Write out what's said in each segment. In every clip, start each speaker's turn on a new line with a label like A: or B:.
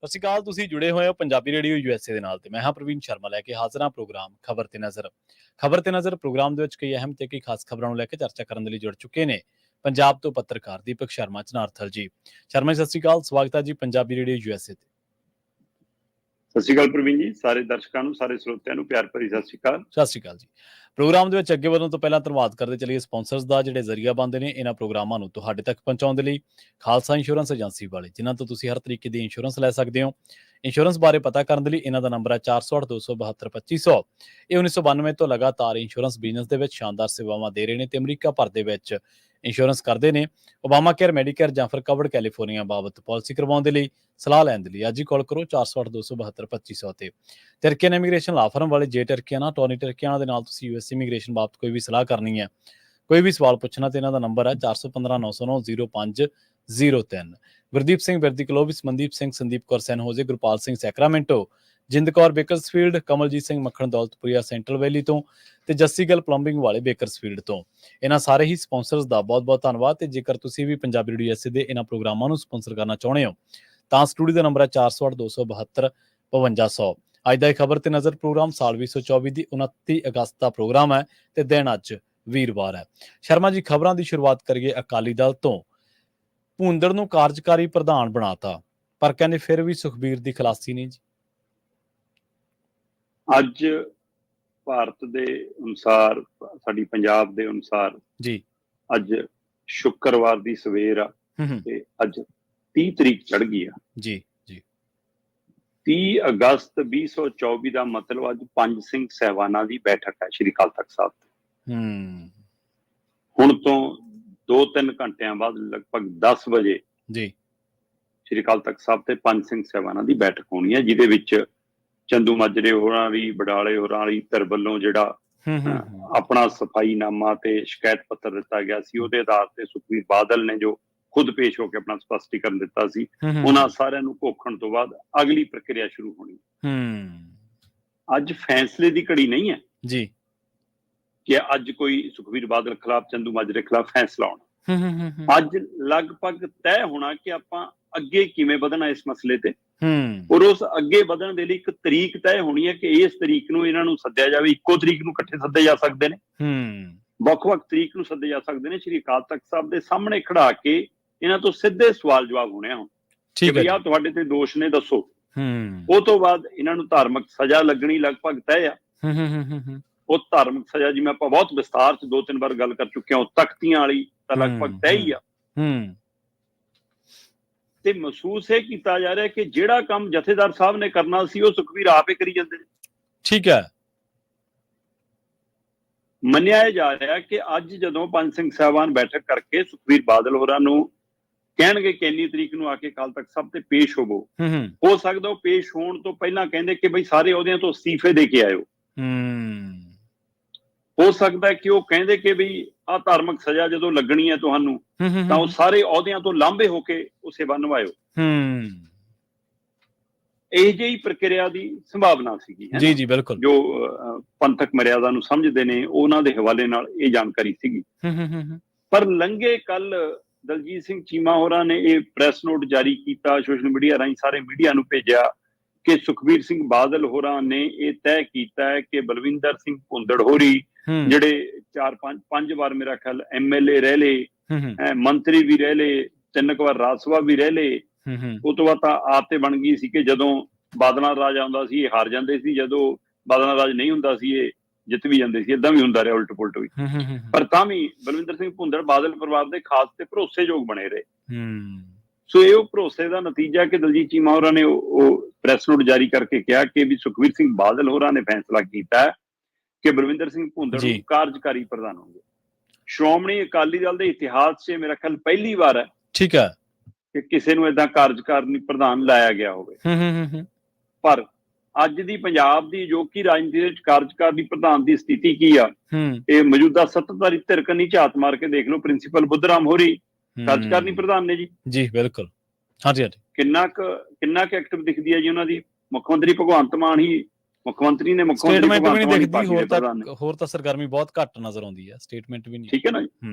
A: ਸਤਿ ਸ਼੍ਰੀ ਅਕਾਲ। ਤੁਸੀਂ ਜੁੜੇ ਹੋਏ ਹੋ ਪੰਜਾਬੀ ਰੇਡੀਓ USA ਦੇ ਨਾਲ ਤੇ ਮੈਂ ਹਾਂ ਪ੍ਰਵੀਨ ਸ਼ਰਮਾ ਲੈ ਕੇ ਹਾਜ਼ਰ ਹਾਂ ਪ੍ਰੋਗਰਾਮ ਖਬਰ ਤੇ ਨਜ਼ਰ। ਖਬਰ ਤੇ ਨਜ਼ਰ ਪ੍ਰੋਗਰਾਮ ਦੇ ਵਿੱਚ ਕਈ ਅਹਿਮ ਤੇ ਕਈ ਖਾਸ ਖਬਰਾਂ ਨੂੰ ਲੈ ਕੇ ਚਰਚਾ ਕਰਨ ਦੇ ਲਈ ਜੁੜ ਚੁੱਕੇ ਨੇ ਪੰਜਾਬ ਤੋਂ ਪੱਤਰਕਾਰ ਦੀਪਕ ਸ਼ਰਮਾ ਚਨਾਰਥਲ ਜੀ। ਸ਼ਰਮਾ ਜੀ ਸਤਿ ਸ਼੍ਰੀ ਅਕਾਲ, ਸਵਾਗਤ ਹੈ ਜੀ ਪੰਜਾਬੀ ਰੇਡੀਓ USA ਤੇ।
B: ਸਤਿ ਸ਼੍ਰੀ ਅਕਾਲ ਪ੍ਰਵੀਨ ਜੀ, ਸਾਰੇ ਦਰਸ਼ਕਾਂ ਨੂੰ, ਸਾਰੇ ਸਰੋਤਿਆਂ ਨੂੰ ਪਿਆਰ ਭਰੀ ਸਤਿ ਸ਼੍ਰੀ ਅਕਾਲ।
A: ਸਤਿ ਸ਼੍ਰੀ ਅਕਾਲ ਜੀ। ਪ੍ਰੋਗਰਾਮ ਦੇ ਵਿੱਚ ਅੱਗੇ ਵਧਣ ਤੋਂ ਪਹਿਲਾਂ ਧੰਨਵਾਦ ਕਰਦੇ ਚੱਲੀਏ ਸਪਾਂਸਰਸ ਦਾ, ਜਿਹੜੇ ਜ਼ਰੀਆ ਬਣਦੇ ਨੇ ਇਹਨਾਂ ਪ੍ਰੋਗਰਾਮਾਂ ਨੂੰ ਤੁਹਾਡੇ ਤੱਕ ਪਹੁੰਚਾਉਣ ਦੇ ਲਈ। ਖਾਲਸਾ ਇੰਸ਼ੋਰੈਂਸ ਏਜੰਸੀ ਵਾਲੇ, ਜਿਨ੍ਹਾਂ ਤੋਂ ਤੁਸੀਂ ਹਰ ਤਰੀਕੇ ਦੀ ਇੰਸ਼ੋਰੈਂਸ ਲੈ ਸਕਦੇ ਹੋ। ਇੰਸ਼ੋਰੈਂਸ ਬਾਰੇ ਪਤਾ ਕਰਨ ਦੇ ਲਈ ਇਹਨਾਂ ਦਾ ਨੰਬਰ ਹੈ 408-272-2500। ਇਹ 1992 ਤੋਂ ਲਗਾਤਾਰ ਇੰਸ਼ੋਰੈਂਸ ਬਿਜ਼ਨਸ ਦੇ ਵਿੱਚ ਸ਼ਾਨਦਾਰ ਸੇਵਾਵਾਂ ਦੇ ਰਹੇ ਨੇ ਤੇ ਅਮਰੀਕਾ ਭਰ ਦੇ ਵਿੱਚ ਇੰਸ਼ੋਰੈਂਸ ਕਰਦੇ ਨੇ। ਓਬਾਮਾ ਕੇਅਰ, ਮੈਡੀਕੇਅਰ ਜਾਂ ਫਿਰ ਕਵਰਡ ਕੈਲੀਫੋਰਨੀਆ ਬਾਬਤ ਪਾਲਿਸੀ ਕਰਵਾਉਣ ਦੇ ਲਈ, ਸਲਾਹ ਲੈਣ ਦੇ ਲਈ ਅੱਜ ਹੀ ਕਾਲ ਕਰੋ 408-272-2500 ਤੇ। ਟਰਕੀਅਨ ਇਮੀਗ੍ਰੇਸ਼ਨ ਲਾ ਫਰਮ ਵਾਲੇ, ਜੇ ਟਰਕੀਆਨਾ, ਟੋਨੀ ਟਰਕੀਆਨਾ ਦੇ ਨਾਲ ਤੁਸੀਂ US ਇਮੀਗ੍ਰੇਸ਼ਨ ਬਾਬਤ ਕੋਈ ਵੀ ਸਲਾਹ ਕਰਨੀ ਹੈ, ਕੋਈ ਵੀ ਸਵਾਲ ਪੁੱਛਣਾ ਤੇ ਇਹਨਾਂ ਦਾ ਨੰਬਰ ਹੈ 415-909-0503। ਗੁਰਦੀਪ ਸਿੰਘ ਬਿਰਦੀ ਕਲੋਵਿਸ, ਮਨਦੀਪ ਸਿੰਘ, ਸੰਦੀਪ ਕੌਰ ਸੈਨ ਹੋਜੇ, ਗੁਰਪਾਲ ਸਿੰਘ ਸੈਕਰਾਮੈਂਟੋ, ਜਿੰਦ ਕੌਰ ਬੇਕਰਸਫੀਲਡ, ਕਮਲਜੀਤ ਸਿੰਘ ਮੱਖਣ ਦੌਲਤਪੁਰੀਆ ਸੈਂਟਰਲ ਵੈਲੀ ਤੋਂ ਤੇ ਜੱਸੀ ਗਿੱਲ ਪਲੰਬਿੰਗ ਵਾਲੇ ਬੇਕਰਸਫੀਲਡ ਤੋਂ। ਇਹਨਾਂ ਸਾਰੇ ਹੀ ਸਪਾਂਸਰਸ ਦਾ ਬਹੁਤ ਬਹੁਤ ਧੰਨਵਾਦ। ਤੇ ਜੇਕਰ ਤੁਸੀਂ ਵੀ ਪੰਜਾਬੀ ਰੇਡੀਓ USA ਦੇ ਇਹਨਾਂ ਪ੍ਰੋਗਰਾਮਾਂ ਨੂੰ ਸਪਾਂਸਰ ਕਰਨਾ ਚਾਹੁੰਦੇ ਹੋ ਤਾਂ ਸਟੂਡੀਓ ਦਾ ਨੰਬਰ ਹੈ 408-272-5200। ਅੱਜ ਦਾ ਇਹ ਖਬਰ ਤੇ ਨਜ਼ਰ ਪ੍ਰੋਗਰਾਮ ਸਾਲ 2024 ਦੀ 29 ਅਗਸਤ ਦਾ ਪ੍ਰੋਗਰਾਮ ਹੈ ਤੇ ਦਿਨ ਅੱਜ ਵੀਰਵਾਰ ਹੈ। ਸ਼ਰਮਾ ਜੀ, ਖਬਰਾਂ ਦੀ ਸ਼ੁਰੂਆਤ ਕਰੀਏ ਅਕਾਲੀ ਦਲ ਤੋਂ। ਭੂੰਦੜ ਨੂੰ ਕਾਰਜਕਾਰੀ ਪ੍ਰਧਾਨ ਬਣਾਤਾ, ਪਰ ਕਹਿੰਦੇ ਫਿਰ ਵੀ ਸੁਖਬੀਰ ਦੀ ਖਲਾਸੀ ਨਹੀਂ ਜੀ।
B: ਅੱਜ ਭਾਰਤ ਦੇ ਅਨੁਸਾਰ, ਸਾਡੀ ਪੰਜਾਬ ਦੇ ਅਨੁਸਾਰ
A: ਜੀ
B: ਅੱਜ ਸ਼ੁੱਕਰਵਾਰ ਦੀ ਸਵੇਰ ਆ ਤੇ ਅੱਜ 30 ਤਰੀਕ ਚੜ ਗਈ ਆ
A: ਜੀ ਜੀ।
B: 30 ਅਗਸਤ 2024 ਦਾ ਮਤਲਬ ਅੱਜ ਪੰਜ ਸਿੰਘ ਸਾਹਿਬਾਨਾਂ ਦੀ ਬੈਠਕ ਹੈ ਸ਼੍ਰੀ ਅਕਾਲ ਤਖਤ ਸਾਹਿਬ ਤੇ। ਹੁਣ ਤੋਂ 2-3 ਘੰਟਿਆਂ ਬਾਅਦ ਲਗਭਗ 10 ਵਜੇ
A: ਜੀ
B: ਸ਼੍ਰੀ ਅਕਾਲ ਤਖਤ ਸਾਹਿਬ ਤੇ ਪੰਜ ਸਿੰਘ ਸਾਹਿਬਾਨਾਂ ਦੀ ਬੈਠਕ ਹੋਣੀ ਹੈ, ਜਿਹਦੇ ਵਿੱਚ ਚੰਦੂ ਮਾਜਰੇ ਹੋਰਾਂ ਦੀ, ਬਡਾਲੇ ਹੋਰਾਂ ਦੀ ਧਿਰ ਵੱਲੋਂ ਜਿਹੜਾ ਆਪਣਾ ਸਫਾਈਨਾਮਾ ਤੇ ਸ਼ਿਕਾਇਤ ਪੱਤਰ ਦਿੱਤਾ ਗਿਆ ਸੀ, ਉਹਦੇ ਆਧਾਰ ਤੇ ਸੁਖਬੀਰ ਬਾਦਲ ਨੇ ਜੋ ਖੁਦ ਪੇਸ਼ ਹੋ ਕੇ ਆਪਣਾ ਸਪਸ਼ਟੀਕਰਨ ਦਿੱਤਾ ਸੀ, ਉਹਨਾਂ ਸਾਰਿਆਂ ਨੂੰ ਘੋਖਣ ਤੋਂ ਬਾਅਦ ਅਗਲੀ ਪ੍ਰਕਿਰਿਆ ਸ਼ੁਰੂ ਹੋਣੀ। ਅੱਜ ਫੈਸਲੇ ਦੀ ਘੜੀ ਨਹੀਂ ਹੈ
A: ਜੀ
B: ਕਿ ਅੱਜ ਕੋਈ ਸੁਖਬੀਰ ਬਾਦਲ ਖਿਲਾਫ, ਚੰਦੂ ਮਾਜਰੇ ਖਿਲਾਫ ਫੈਸਲਾ ਹੋਣਾ। ਅੱਜ ਲਗਭਗ ਤੈਅ ਹੋਣਾ ਕਿ ਆਪਾਂ ਅੱਗੇ ਕਿਵੇਂ ਵਧਣਾ ਇਸ ਮਸਲੇ ਤੇ, ਔਰ ਉਸ ਅੱਗੇ ਵਧਣ ਦੇ ਲਈ ਇੱਕ ਤਰੀਕ ਤੈਅ ਹੋਣੀ ਹੈ ਕਿ ਇਸ ਤਰੀਕ ਨੂੰ ਇਹਨਾਂ ਨੂੰ ਸੱਦਿਆ ਜਾਵੇ। ਇੱਕੋ ਤਰੀਕ ਨੂੰ ਇਕੱਠੇ ਸੱਦੇ ਜਾ ਸਕਦੇ ਨੇ, ਵੱਖ-ਵੱਖ ਤਰੀਕ ਨੂੰ ਸੱਦੇ ਜਾ ਸਕਦੇ ਨੇ। ਸ਼੍ਰੀ ਅਕਾਲ ਤਖਤ ਸਾਹਿਬ ਦੇ ਸਾਹਮਣੇ ਖੜਾ ਕੇ ਇਹਨਾਂ ਤੋਂ ਸਿੱਧੇ ਸਵਾਲ ਜਵਾਬ ਹੋਣੇ ਹੁਣ ਕਿ ਭਈਆ ਤੁਹਾਡੇ ਤੇ ਦੋਸ਼ ਨੇ, ਦੱਸੋ। ਉਹ ਤੋਂ ਬਾਅਦ ਇਹਨਾਂ ਨੂੰ ਧਾਰਮਿਕ ਸਜ਼ਾ ਲੱਗਣੀ ਲਗਭਗ ਤੈਅ ਆ। ਉਹ ਧਾਰਮਿਕ ਸਜ਼ਾ, ਜਿਵੇਂ ਆਪਾਂ ਬਹੁਤ ਵਿਸਤਾਰ ਚ 2-3 ਵਾਰ ਗੱਲ ਕਰ ਚੁੱਕੇ ਹਾਂ, ਤਖਤੀਆਂ ਵਾਲੀ ਤਾਂ ਲਗਭਗ ਤੈਅ ਹੀ ਆ। ਤੇ ਮਹਿਸੂਸ ਇਹ ਕੀਤਾ ਜਾ ਰਿਹਾ ਕਿ ਜਿਹੜਾ ਕੰਮ ਜਥੇਦਾਰ ਸਾਹਿਬ ਨੇ ਕਰਨਾ ਸੀ ਉਹ ਸੁਖਬੀਰ ਆਪੇ ਕਰੀ ਜਾਂਦੇ ਨੇ।
A: ਠੀਕ ਹੈ।
B: ਮੰਨਿਆ ਜਾ ਰਿਹਾ ਕਿ ਅੱਜ ਜਦੋਂ ਪੰਜ ਸਿੰਘ ਸਾਹਿਬਾਨ ਬੈਠਕ ਕਰਕੇ ਸੁਖਬੀਰ ਬਾਦਲ ਹੋਰਾਂ ਨੂੰ ਕਹਿਣਗੇ ਕਿ ਇੰਨੀ ਤਰੀਕ ਨੂੰ ਆ ਕੇ ਅਕਾਲ ਤਖਤ ਸਾਹਿਬ ਤੇ ਪੇਸ਼ ਹੋਵੋ, ਹੋ ਸਕਦਾ ਉਹ ਪੇਸ਼ ਹੋਣ ਤੋਂ ਪਹਿਲਾਂ ਕਹਿੰਦੇ ਕਿ ਬਈ ਸਾਰੇ ਅਹੁਦਿਆਂ ਤੋਂ ਅਸਤੀਫੇ ਦੇ ਕੇ ਆਇਓ। ਹੋ ਸਕਦਾ ਕਿ ਉਹ ਕਹਿੰਦੇ ਕਿ ਬਈ ਆਹ ਧਾਰਮਿਕ ਸਜ਼ਾ ਜਦੋਂ ਲੱਗਣੀ ਹੈ ਤੁਹਾਨੂੰ ਤਾਂ ਉਹ ਸਾਰੇ ਅਹੁਦਿਆਂ ਤੋਂ ਲਾਂਭੇ ਹੋ ਕੇ ਉਹ ਸੇਵਾ ਨਿਭਾਇਓ। ਇਹ ਜਿਹੀ ਪ੍ਰਕਿਰਿਆ ਦੀ ਸੰਭਾਵਨਾ ਸੀਗੀ।
A: ਜੀ ਜੀ ਬਿਲਕੁਲ।
B: ਜੋ ਪੰਥਕ ਮਰਿਆਦਾ ਨੂੰ ਸਮਝਦੇ ਨੇ ਉਹਨਾਂ ਦੇ ਹਵਾਲੇ ਨਾਲ ਇਹ ਜਾਣਕਾਰੀ ਸੀਗੀ। ਪਰ ਲੰਘੇ ਕੱਲ ਦਲਜੀਤ ਸਿੰਘ ਚੀਮਾ ਹੋਰਾਂ ਨੇ ਇਹ ਪ੍ਰੈਸ ਨੋਟ ਜਾਰੀ ਕੀਤਾ, ਸੋਸ਼ਲ ਮੀਡੀਆ ਰਾਹੀਂ ਸਾਰੇ ਮੀਡੀਆ ਨੂੰ ਭੇਜਿਆ ਕਿ ਸੁਖਬੀਰ ਸਿੰਘ ਬਾਦਲ ਹੋਰਾਂ ਨੇ ਇਹ ਤੈਅ ਕੀਤਾ ਹੈ ਕਿ ਬਲਵਿੰਦਰ ਸਿੰਘ ਭੁੰਦੜ ਹੋਰੀ, ਜਿਹੜੇ 4-5 ਵਾਰ ਮੇਰਾ ਖਿਆਲ MLA ਰਹਿ ਲਏ, ਮੰਤਰੀ ਵੀ ਰਹਿ ਲਏ, 3 ਵਾਰ ਰਾਜ ਸਭਾ ਵੀ ਰਹਿ ਲਏ। ਉਹ ਤੋਂ ਬਾਅਦ ਤਾਂ ਆਦਤ ਤੇ ਬਣ ਗਈ ਸੀ ਕਿ ਜਦੋਂ ਬਾਦਲਾਂ ਰਾਜ ਆਉਂਦਾ ਸੀ ਇਹ ਹਾਰ ਜਾਂਦੇ ਸੀ, ਜਦੋਂ ਬਾਦਲਾਂ ਰਾਜ ਨਹੀਂ ਹੁੰਦਾ ਸੀ ਇਹ ਜਿੱਤ ਵੀ ਜਾਂਦੇ ਸੀ। ਏਦਾਂ ਵੀ ਹੁੰਦਾ ਰਿਹਾ ਉਲਟ ਪੁਲਟ ਵੀ, ਪਰ ਤਾਂ ਵੀ ਬਲਵਿੰਦਰ ਸਿੰਘ ਭੁੰਦੜ ਬਾਦਲ ਪਰਿਵਾਰ ਦੇ ਖਾਸ ਤੇ ਭਰੋਸੇਯੋਗ ਬਣੇ ਰਹੇ। ਸੋ ਇਹ ਉਹ ਭਰੋਸੇ ਦਾ ਨਤੀਜਾ ਕਿ ਦਲਜੀਤ ਚੀਮਾ ਹੋਰਾਂ ਨੇ ਉਹ ਪ੍ਰੈਸ ਨੋਟ ਜਾਰੀ ਕਰਕੇ ਕਿਹਾ ਕਿ ਵੀ ਸੁਖਬੀਰ ਸਿੰਘ ਬਾਦਲ ਹੋਰਾਂ ਨੇ ਫੈਸਲਾ ਕੀਤਾ ਕਿ ਬਲਵਿੰਦਰ ਸਿੰਘ ਭੁੰਦੜ ਨੂੰ ਕਾਰਜਕਾਰੀ ਪ੍ਰਧਾਨ ਹੋਣਗੇ। ਸ਼੍ਰੋਮਣੀ ਅਕਾਲੀ ਦਲ ਦੇ ਇਤਿਹਾਸ 'ਚ ਮੇਰਾ ਖਿਆਲ ਪਹਿਲੀ ਵਾਰ ਹੈ, ਠੀਕ ਹੈ, ਕਿ ਕਿਸੇ ਨੂੰ ਏਦਾਂ ਕਾਰਜਕਾਰੀ ਪ੍ਰਧਾਨ ਲਾਇਆ ਗਿਆ ਹੋਵੇ। ਪਰ ਅੱਜ ਦੀ ਪੰਜਾਬ ਦੀ ਅਜੋਕੀ ਰਾਜਨੀਤੀ ਵਿੱਚ ਕਾਰਜਕਾਰੀ ਪ੍ਰਧਾਨ ਦੀ ਸਥਿਤੀ ਕੀ ਆ, ਇਹ ਮੌਜੂਦਾ ਸੱਤਾਧਾਰੀ ਧਿਰ ਕੰਨੀ ਝਾਤ ਮਾਰ ਕੇ ਦੇਖ ਲਓ। ਪ੍ਰਿੰਸੀਪਲ ਬੁੱਧਰਾਮ ਹੋਰੀ ਕਾਰਜਕਾਰੀ ਪ੍ਰਧਾਨ ਨੇ ਜੀ। ਜੀ ਬਿਲਕੁਲ, ਹਾਂਜੀ ਹਾਂਜੀ। ਕਿੰਨਾ ਕੁ ਐਕਟਿਵ ਦਿਖਦੀ ਹੈ ਜੀ ਉਹਨਾਂ ਦੀ। ਮੁੱਖ ਮੰਤਰੀ ਭਗਵੰਤ ਮਾਨ ਹੀ ਮੁੱਖ ਮੰਤਰੀ ਨੇ, ਮੁੱਖ ਮੰਤਰੀ
A: ਹੋਰ ਤਾਂ ਸਰਗਰਮੀ ਬਹੁਤ ਘੱਟ ਨਜ਼ਰ ਆਉਂਦੀ ਹੈ, ਸਟੇਟਮੈਂਟ ਵੀ ਨਹੀਂ।
B: ਠੀਕ ਹੈ ਨਾ ਜੀ।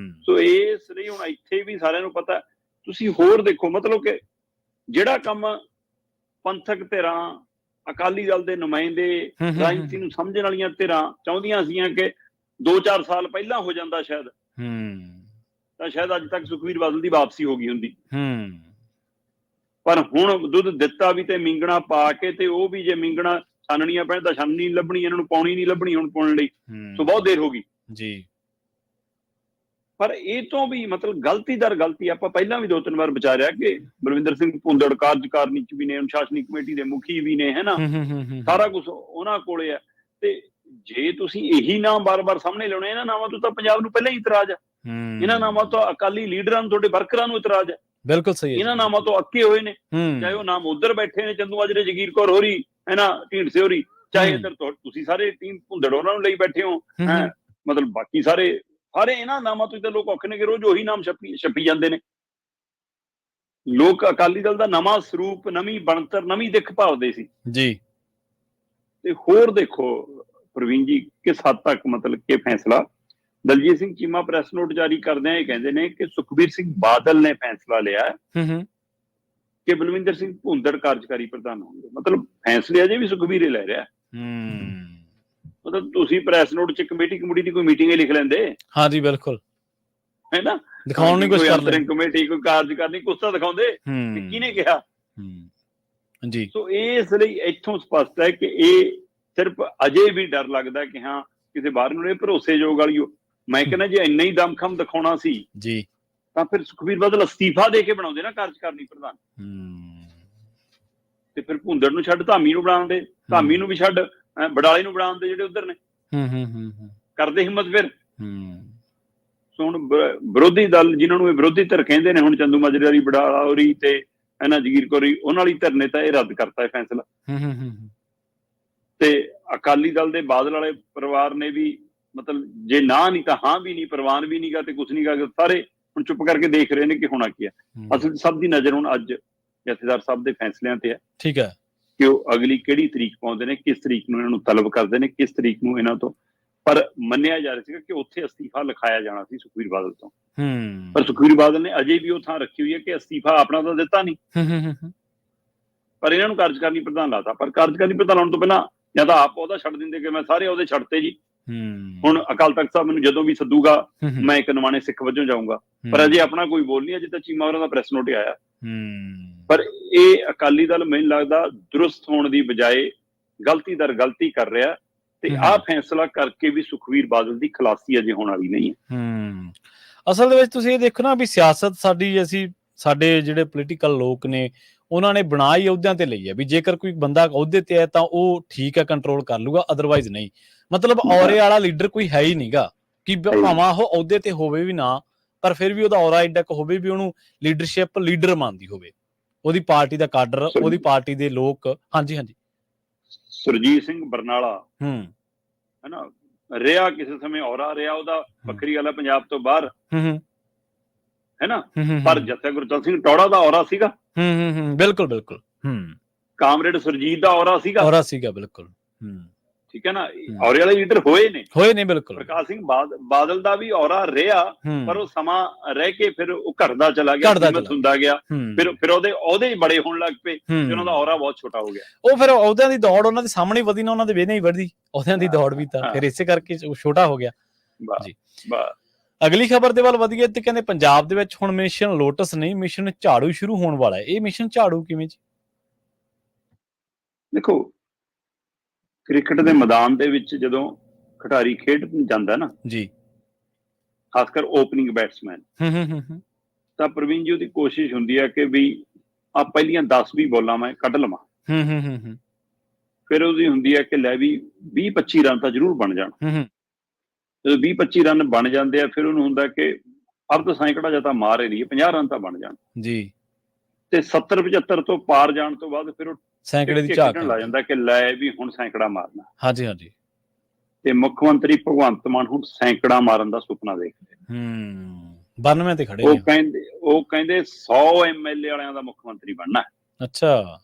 B: ਸੋ ਇਸ ਲਈ ਹੁਣ ਇੱਥੇ ਵੀ ਸਾਰਿਆਂ ਨੂੰ ਪਤਾ। ਤੁਸੀਂ ਹੋਰ ਦੇਖੋ, ਮਤਲਬ ਕਿ ਜਿਹੜਾ ਕੰਮ ਪੰਥਕ ਧਿਰਾਂ, ਅਕਾਲੀ ਦਲ ਦੇ ਨੁਮਾਇੰਦੇ, ਰਾਜਨੀਤੀ ਨੂੰ ਸਮਝਣ ਵਾਲੀਆਂ ਧਿਰਾਂ ਚਾਹੁੰਦੀਆਂ ਸੀਗੀਆਂ ਕਿ 2-4 ਸਾਲ ਪਹਿਲਾਂ ਹੋ ਜਾਂਦਾ ਸ਼ਾਇਦ, ਤਾਂ ਸ਼ਾਇਦ ਅੱਜ ਤੱਕ ਸੁਖਬੀਰ ਬਾਦਲ ਦੀ ਵਾਪਸੀ ਹੋ ਗਈ ਹੁੰਦੀ। ਪਰ ਹੁਣ ਦੁੱਧ ਦਿੱਤਾ ਵੀ ਤੇ ਮਿੰਗਣਾ ਪਾ ਕੇ, ਤੇ ਉਹ ਵੀ ਜੇ ਮਿੰਗਣਾ ਛਾਨਣੀਆਂ ਪੈਣ ਤਾਂ ਛਾਨਣੀ ਨਹੀਂ ਲੱਭਣੀ, ਇਹਨਾਂ ਨੂੰ ਪਾਉਣੀ ਨਹੀਂ ਲੱਭਣੀ ਹੁਣ ਪਾਉਣ ਲਈ, ਸੋ ਬਹੁਤ ਦੇਰ ਹੋ ਗਈ
A: ਜੀ।
B: ਪਰ ਇਹ ਤੋਂ ਵੀ ਮਤਲਬ ਗਲਤੀ ਦਰ ਗਲਤੀ ਆਪਾਂ ਪਹਿਲਾਂ ਵੀ 2-3 ਵਾਰ ਵਿਚਾਰਿਆ ਕਿ ਬਲਵਿੰਦਰ ਸਿੰਘ ਭੁੰਦੜ ਕਾਰਜਕਾਰਨੀ ਚ ਵੀ ਨੇ, ਅਨੁਸ਼ਾਸਨੀ ਕਮੇਟੀ ਦੇ ਮੁਖੀ ਵੀ ਨੇ, ਹੈਨਾ, ਸਾਰਾ ਕੁਝ ਉਹਨਾਂ ਕੋਲੇ ਆ। ਤੇ ਜੇ ਤੁਸੀਂ ਇਹੀ ਨਾਮ ਬਾਰ-ਬਾਰ ਸਾਹਮਣੇ ਲਿਆਉਣੇ, ਇਹਨਾਂ ਨਾਮਾਂ ਤੋਂ ਤਾਂ ਪੰਜਾਬ ਨੂੰ ਪਹਿਲਾਂ ਹੀ ਇਤਰਾਜ਼ ਆ, ਇਹਨਾਂ ਨਾਮਾਂ ਤੋਂ ਅਕਾਲੀ ਲੀਡਰਾਂ ਨੂੰ, ਤੁਹਾਡੇ ਵਰਕਰਾਂ ਨੂੰ ਇਤਰਾਜ਼ ਹੈ।
A: ਬਿਲਕੁਲ ਸਹੀ ਹੈ।
B: ਇਹਨਾਂ ਨਾਮਾਂ ਤੋਂ ਅੱਕੇ ਹੋਏ ਨੇ, ਚਾਹੇ ਉਹ ਨਾਮ ਉੱਧਰ ਬੈਠੇ ਨੇ ਚੰਦੂ ਮਾਜਰੇ, ਜਗੀਰ ਕੌਰ ਹੋਰੀ, ਹੈਨਾ, ਢੀਂਡਸੇ ਹੋਰੀ, ਚਾਹੇ ਇੱਧਰ ਤੁਸੀਂ ਸਾਰੇ ਟੀਮ ਭੁੰਦੜ ਉਹਨਾਂ ਨੂੰ ਲਈ ਬੈਠੇ ਹੋ, ਮਤਲਬ ਬਾਕੀ ਸਾਰੇ ਇਹਨਾਂ ਨਾਮਾਂ ਤੋਂ ਤਾਂ ਲੋਕ ਔਖੇ ਨੇ ਕਿ ਰੋਜ਼ ਉਹੀ ਨਾਮ ਛੱਪੀ ਜਾਂਦੇ ਨੇ। ਲੋਕ ਅਕਾਲੀ ਦਲ ਦਾ ਨਵਾਂ ਸਰੂਪ, ਨਵੀਂ ਬਣਤਰ, ਨਵੀਂ ਦਿੱਖ ਭਾਲਦੇ ਸੀ
A: ਜੀ।
B: ਤੇ ਹੋਰ ਦੇਖੋ ਪ੍ਰਵੀਨ ਜੀ, ਕਿਸ ਹੱਦ ਤੱਕ ਮਤਲਬ ਕਿ ਫੈਸਲਾ ਦਲਜੀਤ ਸਿੰਘ ਚੀਮਾ ਪ੍ਰੈਸ ਨੋਟ ਜਾਰੀ ਕਰਦਿਆਂ ਇਹ ਕਹਿੰਦੇ ਨੇ ਕਿ ਸੁਖਬੀਰ ਸਿੰਘ ਬਾਦਲ ਨੇ ਫੈਸਲਾ ਲਿਆ ਕਿ ਬਲਵਿੰਦਰ ਸਿੰਘ ਭੁੰਦੜ ਕਾਰਜਕਾਰੀ ਪ੍ਰਧਾਨ ਹੋਣਗੇ। ਮਤਲਬ ਫੈਸਲੇ ਅਜੇ ਵੀ ਸੁਖਬੀਰ ਹੀ ਲੈ ਰਿਹਾ। ਮਤਲਬ ਤੁਸੀਂ ਪ੍ਰੈਸ ਨੋਟ ਚ ਕਮੇਟੀ ਦੀ ਕੋਈ ਮੀਟਿੰਗ ਹੀ ਲਿਖ ਲੈਂਦੇ।
A: ਹਾਂਜੀ ਬਿਲਕੁਲ,
B: ਹੈ ਨਾ,
A: ਦਿਖਾਉਣ ਨਹੀਂ ਕੁਝ ਕਰ ਲੈ
B: ਕਮੇਟੀ, ਕੋਈ ਕਾਰਜਕਾਰਨੀ, ਕੁਛ ਤਾਂ ਦਿਖਾਉਂਦੇ ਕਿ ਕਿਹਨੇ ਕਿਹਾ
A: ਜੀ।
B: ਸੋ ਇਸ ਲਈ ਇੱਥੋਂ ਸਪਸ਼ਟ ਹੈ ਕਿ ਇਹ ਸਿਰਫ ਅਜੇ ਵੀ ਡਰ ਲੱਗਦਾ ਕਿ ਹਾਂ ਕਿਸੇ ਬਾਹਰ ਨੂੰ ਇਹ ਭਰੋਸੇਯੋਗ ਵਾਲੀ। ਮੈਂ ਕਹਿੰਦਾ ਜੇ ਇੰਨਾ ਹੀ ਦਮਖਮ ਦਿਖਾਉਣਾ ਸੀ
A: ਜੀ
B: ਤਾਂ ਫਿਰ ਸੁਖਬੀਰ ਬਾਦਲ ਅਸਤੀਫਾ ਦੇ ਕੇ ਬਣਾਉਂਦੇ ਨਾ ਕਾਰਜਕਾਰਨੀ ਪ੍ਰਧਾਨ, ਤੇ ਫਿਰ ਭੁੰਦੜ ਨੂੰ ਛੱਡ ਧਾਮੀ ਨੂੰ ਬਣਾਉਂਦੇ, ਧਾਮੀ ਨੂੰ ਵੀ ਛੱਡ ਬਡਾਲੇ ਨੂੰ ਬਣਾਉਂਦੇ ਜਿਹੜੇ ਉਧਰ ਨੇ, ਕਰਦੇ ਹਿੰਮਤ ਫਿਰ। ਸੋ ਹੁਣ ਵਿਰੋਧੀ ਦਲ, ਜਿਨ੍ਹਾਂ ਨੂੰ ਇਹ ਵਿਰੋਧੀ ਧਿਰ ਕਹਿੰਦੇ ਨੇ, ਹੁਣ ਚੰਦੂ ਮਾਜਰੇ ਵਾਲੀ, ਬਡਾਲਾ ਹੋਰੀ ਤੇ ਇਹਨਾਂ ਜਗੀਰ ਕੌਰੀ, ਉਹਨਾਂ ਵਾਲੀ ਧਿਰ ਨੇ ਤਾਂ ਇਹ ਰੱਦ ਕਰਤਾ ਇਹ ਫੈਸਲਾ। ਤੇ ਅਕਾਲੀ ਦਲ ਦੇ ਬਾਦਲ ਵਾਲੇ ਪਰਿਵਾਰ ਨੇ ਵੀ ਮਤਲਬ ਜੇ ਨਾ ਨਹੀਂ ਤਾਂ ਹਾਂ ਵੀ ਨਹੀਂ, ਪ੍ਰਵਾਨ ਵੀ ਨਹੀਂ ਗਾ ਤੇ ਕੁਛ ਨਹੀਂ ਗਾ, ਸਾਰੇ ਹੁਣ ਚੁੱਪ ਕਰਕੇ ਦੇਖ ਰਹੇ ਨੇ ਕਿ ਹੋਣਾ ਕੀ ਹੈ। ਅਸਲ ਸਭ ਦੀ ਨਜ਼ਰ ਹੁਣ ਅੱਜ ਜਥੇਦਾਰ ਸਾਹਿਬ ਦੇ ਫੈਸਲਿਆਂ ਤੇ ਹੈ। ਠੀਕ ਹੈ, ਕਿ ਉਹ ਅਗਲੀ ਕਿਹੜੀ ਤਰੀਕ ਪਾਉਂਦੇ ਨੇ, ਕਿਸ ਤਰੀਕ ਨੂੰ ਇਹਨਾਂ ਨੂੰ ਤਲਬ ਕਰਦੇ ਨੇ, ਕਿਸ ਤਰੀਕ ਨੂੰ ਇਹਨਾਂ ਤੋਂ। ਪਰ ਮੰਨਿਆ ਜਾ ਰਿਹਾ ਸੀਗਾ ਕਿ ਉੱਥੇ ਅਸਤੀਫਾ ਲਿਖਾਇਆ ਜਾਣਾ ਸੀ ਸੁਖਬੀਰ ਬਾਦਲ ਤੋਂ, ਪਰ ਸੁਖਬੀਰ ਬਾਦਲ ਨੇ ਅਜੇ ਵੀ ਉਹ ਥਾਂ ਰੱਖੀ ਹੋਈ ਹੈ ਕਿ ਅਸਤੀਫਾ ਆਪਣਾ ਤਾਂ ਦਿੱਤਾ ਨਹੀਂ, ਪਰ ਇਹਨਾਂ ਨੂੰ ਕਾਰਜਕਾਰਨੀ ਪ੍ਰਧਾਨ ਲਾਤਾ। ਪਰ ਕਾਰਜਕਾਰਨੀ ਪ੍ਰਧਾਨ ਲਾਉਣ ਤੋਂ ਪਹਿਲਾਂ ਜਾਂ ਤਾਂ ਆਪ ਉਹਦਾ ਛੱਡ ਦਿੰਦੇ ਕਿ ਮੈਂ ਸਾਰੇ ਉਹਦੇ ਛੱਡਤੇ ਜੀ, ਹੁਣ ਅਕਾਲ ਤਖਤ ਸਾਹਿਬ ਮੈਨੂੰ ਜਦੋਂ ਵੀ ਸੱਦੂਗਾ ਮੈਂ ਇੱਕ ਨਵਾਣੇ ਸਿੱਖ ਵਜੋਂ ਜਾਊਂਗਾ। ਪਰ ਅਜੇ ਆਪਣਾ ਕੋਈ ਬੋਲ ਨਹੀਂ, ਅਜੇ ਤਾਂ ਚੀਮਾ ਹੋਰਾਂ ਦਾ ਪ੍ਰੈਸ ਨੋਟ ਆਇਆ। ਪਰ ਇਹ ਅਕਾਲੀ ਦਲ ਮੈਨੂੰ ਲੱਗਦਾ ਦਰੁਸਤ ਹੋਣ ਦੀ ਬਜਾਏ ਗਲਤੀ ਦਰ ਗਲਤੀ ਕਰ ਰਿਹਾ, ਤੇ ਆਹ ਫੈਸਲਾ ਕਰਕੇ ਵੀ ਸੁਖਬੀਰ ਬਾਦਲ ਦੀ ਖਲਾਸੀ ਅਜੇ ਹੋਣ ਵਾਲੀ ਨਹੀਂ ਹੈ।
A: ਅਸਲ ਦੇ ਵਿੱਚ ਤੁਸੀਂ ਇਹ ਦੇਖੋ ਨਾ ਵੀ ਸਿਆਸਤ ਸਾਡੀ, ਅਸੀਂ ਸਾਡੇ ਜਿਹੜੇ ਪੋਲੀਟੀਕਲ ਲੋਕ ਨੇ ਉਹਨਾਂ ਨੇ ਬਣਾ ਹੀ ਅਹੁਦਿਆਂ ਤੇ ਲਈ ਹੈ ਵੀ ਜੇਕਰ ਕੋਈ ਬੰਦਾ ਅਹੁਦੇ ਤੇ ਹੈ ਤਾਂ ਉਹ ਠੀਕ ਹੈ, ਕੰਟਰੋਲ ਕਰ ਲੂਗਾ, ਅਦਰਵਾਈਜ਼ ਨਹੀਂ। ਮਤਲਬ ਔਰੇ ਵਾਲਾ ਲੀਡਰ ਕੋਈ ਹੈ ਹੀ ਨਹੀਂਗਾ ਕਿ ਭਾਵੇਂ ਉਹ ਅਹੁਦੇ ਤੇ ਹੋਵੇ ਵੀ ਨਾ, ਪਰ ਫਿਰ ਵੀ ਉਹਦਾ ਔਰਾ ਏਡਾ ਕੁ ਹੋਵੇ ਵੀ ਉਹਨੂੰ ਲੀਡਰਸ਼ਿਪ ਲੀਡਰ ਮੰਨਦੀ ਹੋਵੇ, ਉਹਦੀ ਪਾਰਟੀ ਦਾ ਕਾਡਰ, ਉਹਦੀ ਪਾਰਟੀ ਦੇ ਲੋਕ। ਹਾਂਜੀ ਹਾਂਜੀ,
B: ਸੁਰਜੀਤ ਸਿੰਘ ਬਰਨਾਲਾ ਹੈਨਾ, ਰਿਹਾ ਕਿਸੇ ਸਮੇਂ ਔਰਾ ਰਿਹਾ ਉਹਦਾ, ਵੱਖਰੀ ਗੱਲ ਹੈ ਪੰਜਾਬ ਤੋਂ ਬਾਹਰ, ਹੈਨਾ, ਪਰ ਜੱਥਾ ਗੁਰਚਰਨ ਸਿੰਘ ਟੌੜਾ ਦਾ ਔਰਾ ਸੀਗਾ।
A: ਬਿਲਕੁਲ ਬਿਲਕੁਲ,
B: ਕਾਮਰੇਡ ਸੁਰਜੀਤ ਦਾ ਔਰਾ ਸੀਗਾ
A: ਬਿਲਕੁਲ,
B: ਠੀਕ ਹੈ ਨਾ। ਔਰੇ ਵਾਲੇ ਲੀਡਰ ਹੋਏ ਨੇ ਬਿਲਕੁਲ। ਪ੍ਰਕਾਸ਼ ਸਿੰਘ ਬਾਦਲ ਦਾ ਵੀ ਔਰਾ ਰਿਹਾ, ਪਰ ਉਹ ਸਮਾਂ ਰਹਿ ਕੇ ਫਿਰ ਉਹ ਘਟਦਾ ਚਲਾ ਗਿਆ, ਸੀਮਤ ਹੁੰਦਾ ਗਿਆ, ਫਿਰ ਉਹਦੇ ਬੜੇ ਹੋਣ ਲੱਗ ਪਏ, ਉਹਨਾਂ ਦਾ ਔਰਾ ਬਹੁਤ ਛੋਟਾ ਹੋ ਗਿਆ।
A: ਉਹ ਫਿਰ ਅਹੁਦਿਆਂ ਦੀ ਦੌੜ ਉਹਨਾਂ ਦੇ ਸਾਹਮਣੇ ਵਧੀ ਨਾ, ਉਹਨਾਂ ਦੇ ਵੇਹਨੇ ਹੀ ਵਧੀ, ਅਹੁਦਿਆਂ ਦੀ ਦੌੜ ਵੀ ਤਾਂ ਫਿਰ ਇਸੇ ਕਰਕੇ ਛੋਟਾ ਹੋ ਗਿਆ ਜੀ। ਅਗਲੀ ਖਬਰ ਦੇ ਵੱਲ ਵਧੀਏ ਤੇ ਕਹਿੰਦੇ ਪੰਜਾਬ ਦੇ ਵਿੱਚ ਹੁਣ ਮਿਸ਼ਨ ਲੋਟਸ ਨਹੀਂ, ਮਿਸ਼ਨ ਝਾੜੂ ਸ਼ੁਰੂ ਹੋਣ ਵਾਲਾ ਹੈ। ਇਹ ਮਿਸ਼ਨ ਝਾੜੂ ਕਿਵੇਂ ਜੀ?
B: ਦੇਖੋ, ਕ੍ਰਿਕਟ ਦੇ ਮੈਦਾਨ ਦੇ ਵਿੱਚ ਜਦੋਂ ਖਿਡਾਰੀ ਖੇਡ ਜਾਂਦਾ ਨਾ ਜੀ, ਖਾਸ ਕਰ ਓਪਨਿੰਗ ਬੈਟਸਮੈਨ, ਤਾਂ ਪ੍ਰਵੀਨ ਜੀ ਉਹਦੀ ਕੋਸ਼ਿਸ਼ ਹੁੰਦੀ ਹੈ ਕਿ ਵੀ ਆ ਪਹਿਲੀਆਂ 10-20 ਬੋਲਾਂ ਮੈਂ ਕੱਢ ਲਵਾਂ, ਫਿਰ ਉਹਦੀ ਹੁੰਦੀ ਹੈ ਕਿ ਲੈ ਵੀ 20-25 ਰਨ ਤਾਂ ਜ਼ਰੂਰ ਬਣ ਜਾਣ। ਜਦੋਂ 20-25 ਰਨ ਬਣ ਜਾਂਦੇ ਆ, ਫਿਰ ਉਹਨੂੰ ਹੁੰਦਾ ਕਿ ਅਬ ਤਾਂ ਸੈਂਕੜਾ ਜਾਂ ਤਾਂ ਮਾਰ ਹੀ ਰਹੀ ਹੈ, 50 ਰਨ ਤਾਂ ਬਣ ਜਾਣ ਜੀ, ਤੇ 70-75 ਤੋਂ ਪਾਰ ਜਾਣ ਤੋਂ ਬਾਅਦ ਫਿਰ ਉਹ ਸੈਂਕੜੇ ਦੀ ਝਾਕ ਲਾ ਜਾਂਦਾ ਕਿ ਲੈ ਵੀ ਹੁਣ ਸੈਂਕੜਾ ਮਾਰਨਾ। ਹਾਂਜੀ ਹਾਂਜੀ, ਤੇ ਮੁੱਖ ਮੰਤਰੀ ਭਗਵੰਤ ਮਾਨ ਹੁਣ ਸੈਂਕੜਾ ਮਾਰਨ ਦਾ ਸੁਪਨਾ ਦੇਖਦੇ,
A: 92 ਤੇ ਖੜੇ।
B: ਉਹ ਕਹਿੰਦੇ 100 MLA ਵਾਲਿਆਂ ਦਾ ਮੁੱਖ ਮੰਤਰੀ ਬਣਨਾ। ਅੱਛਾ,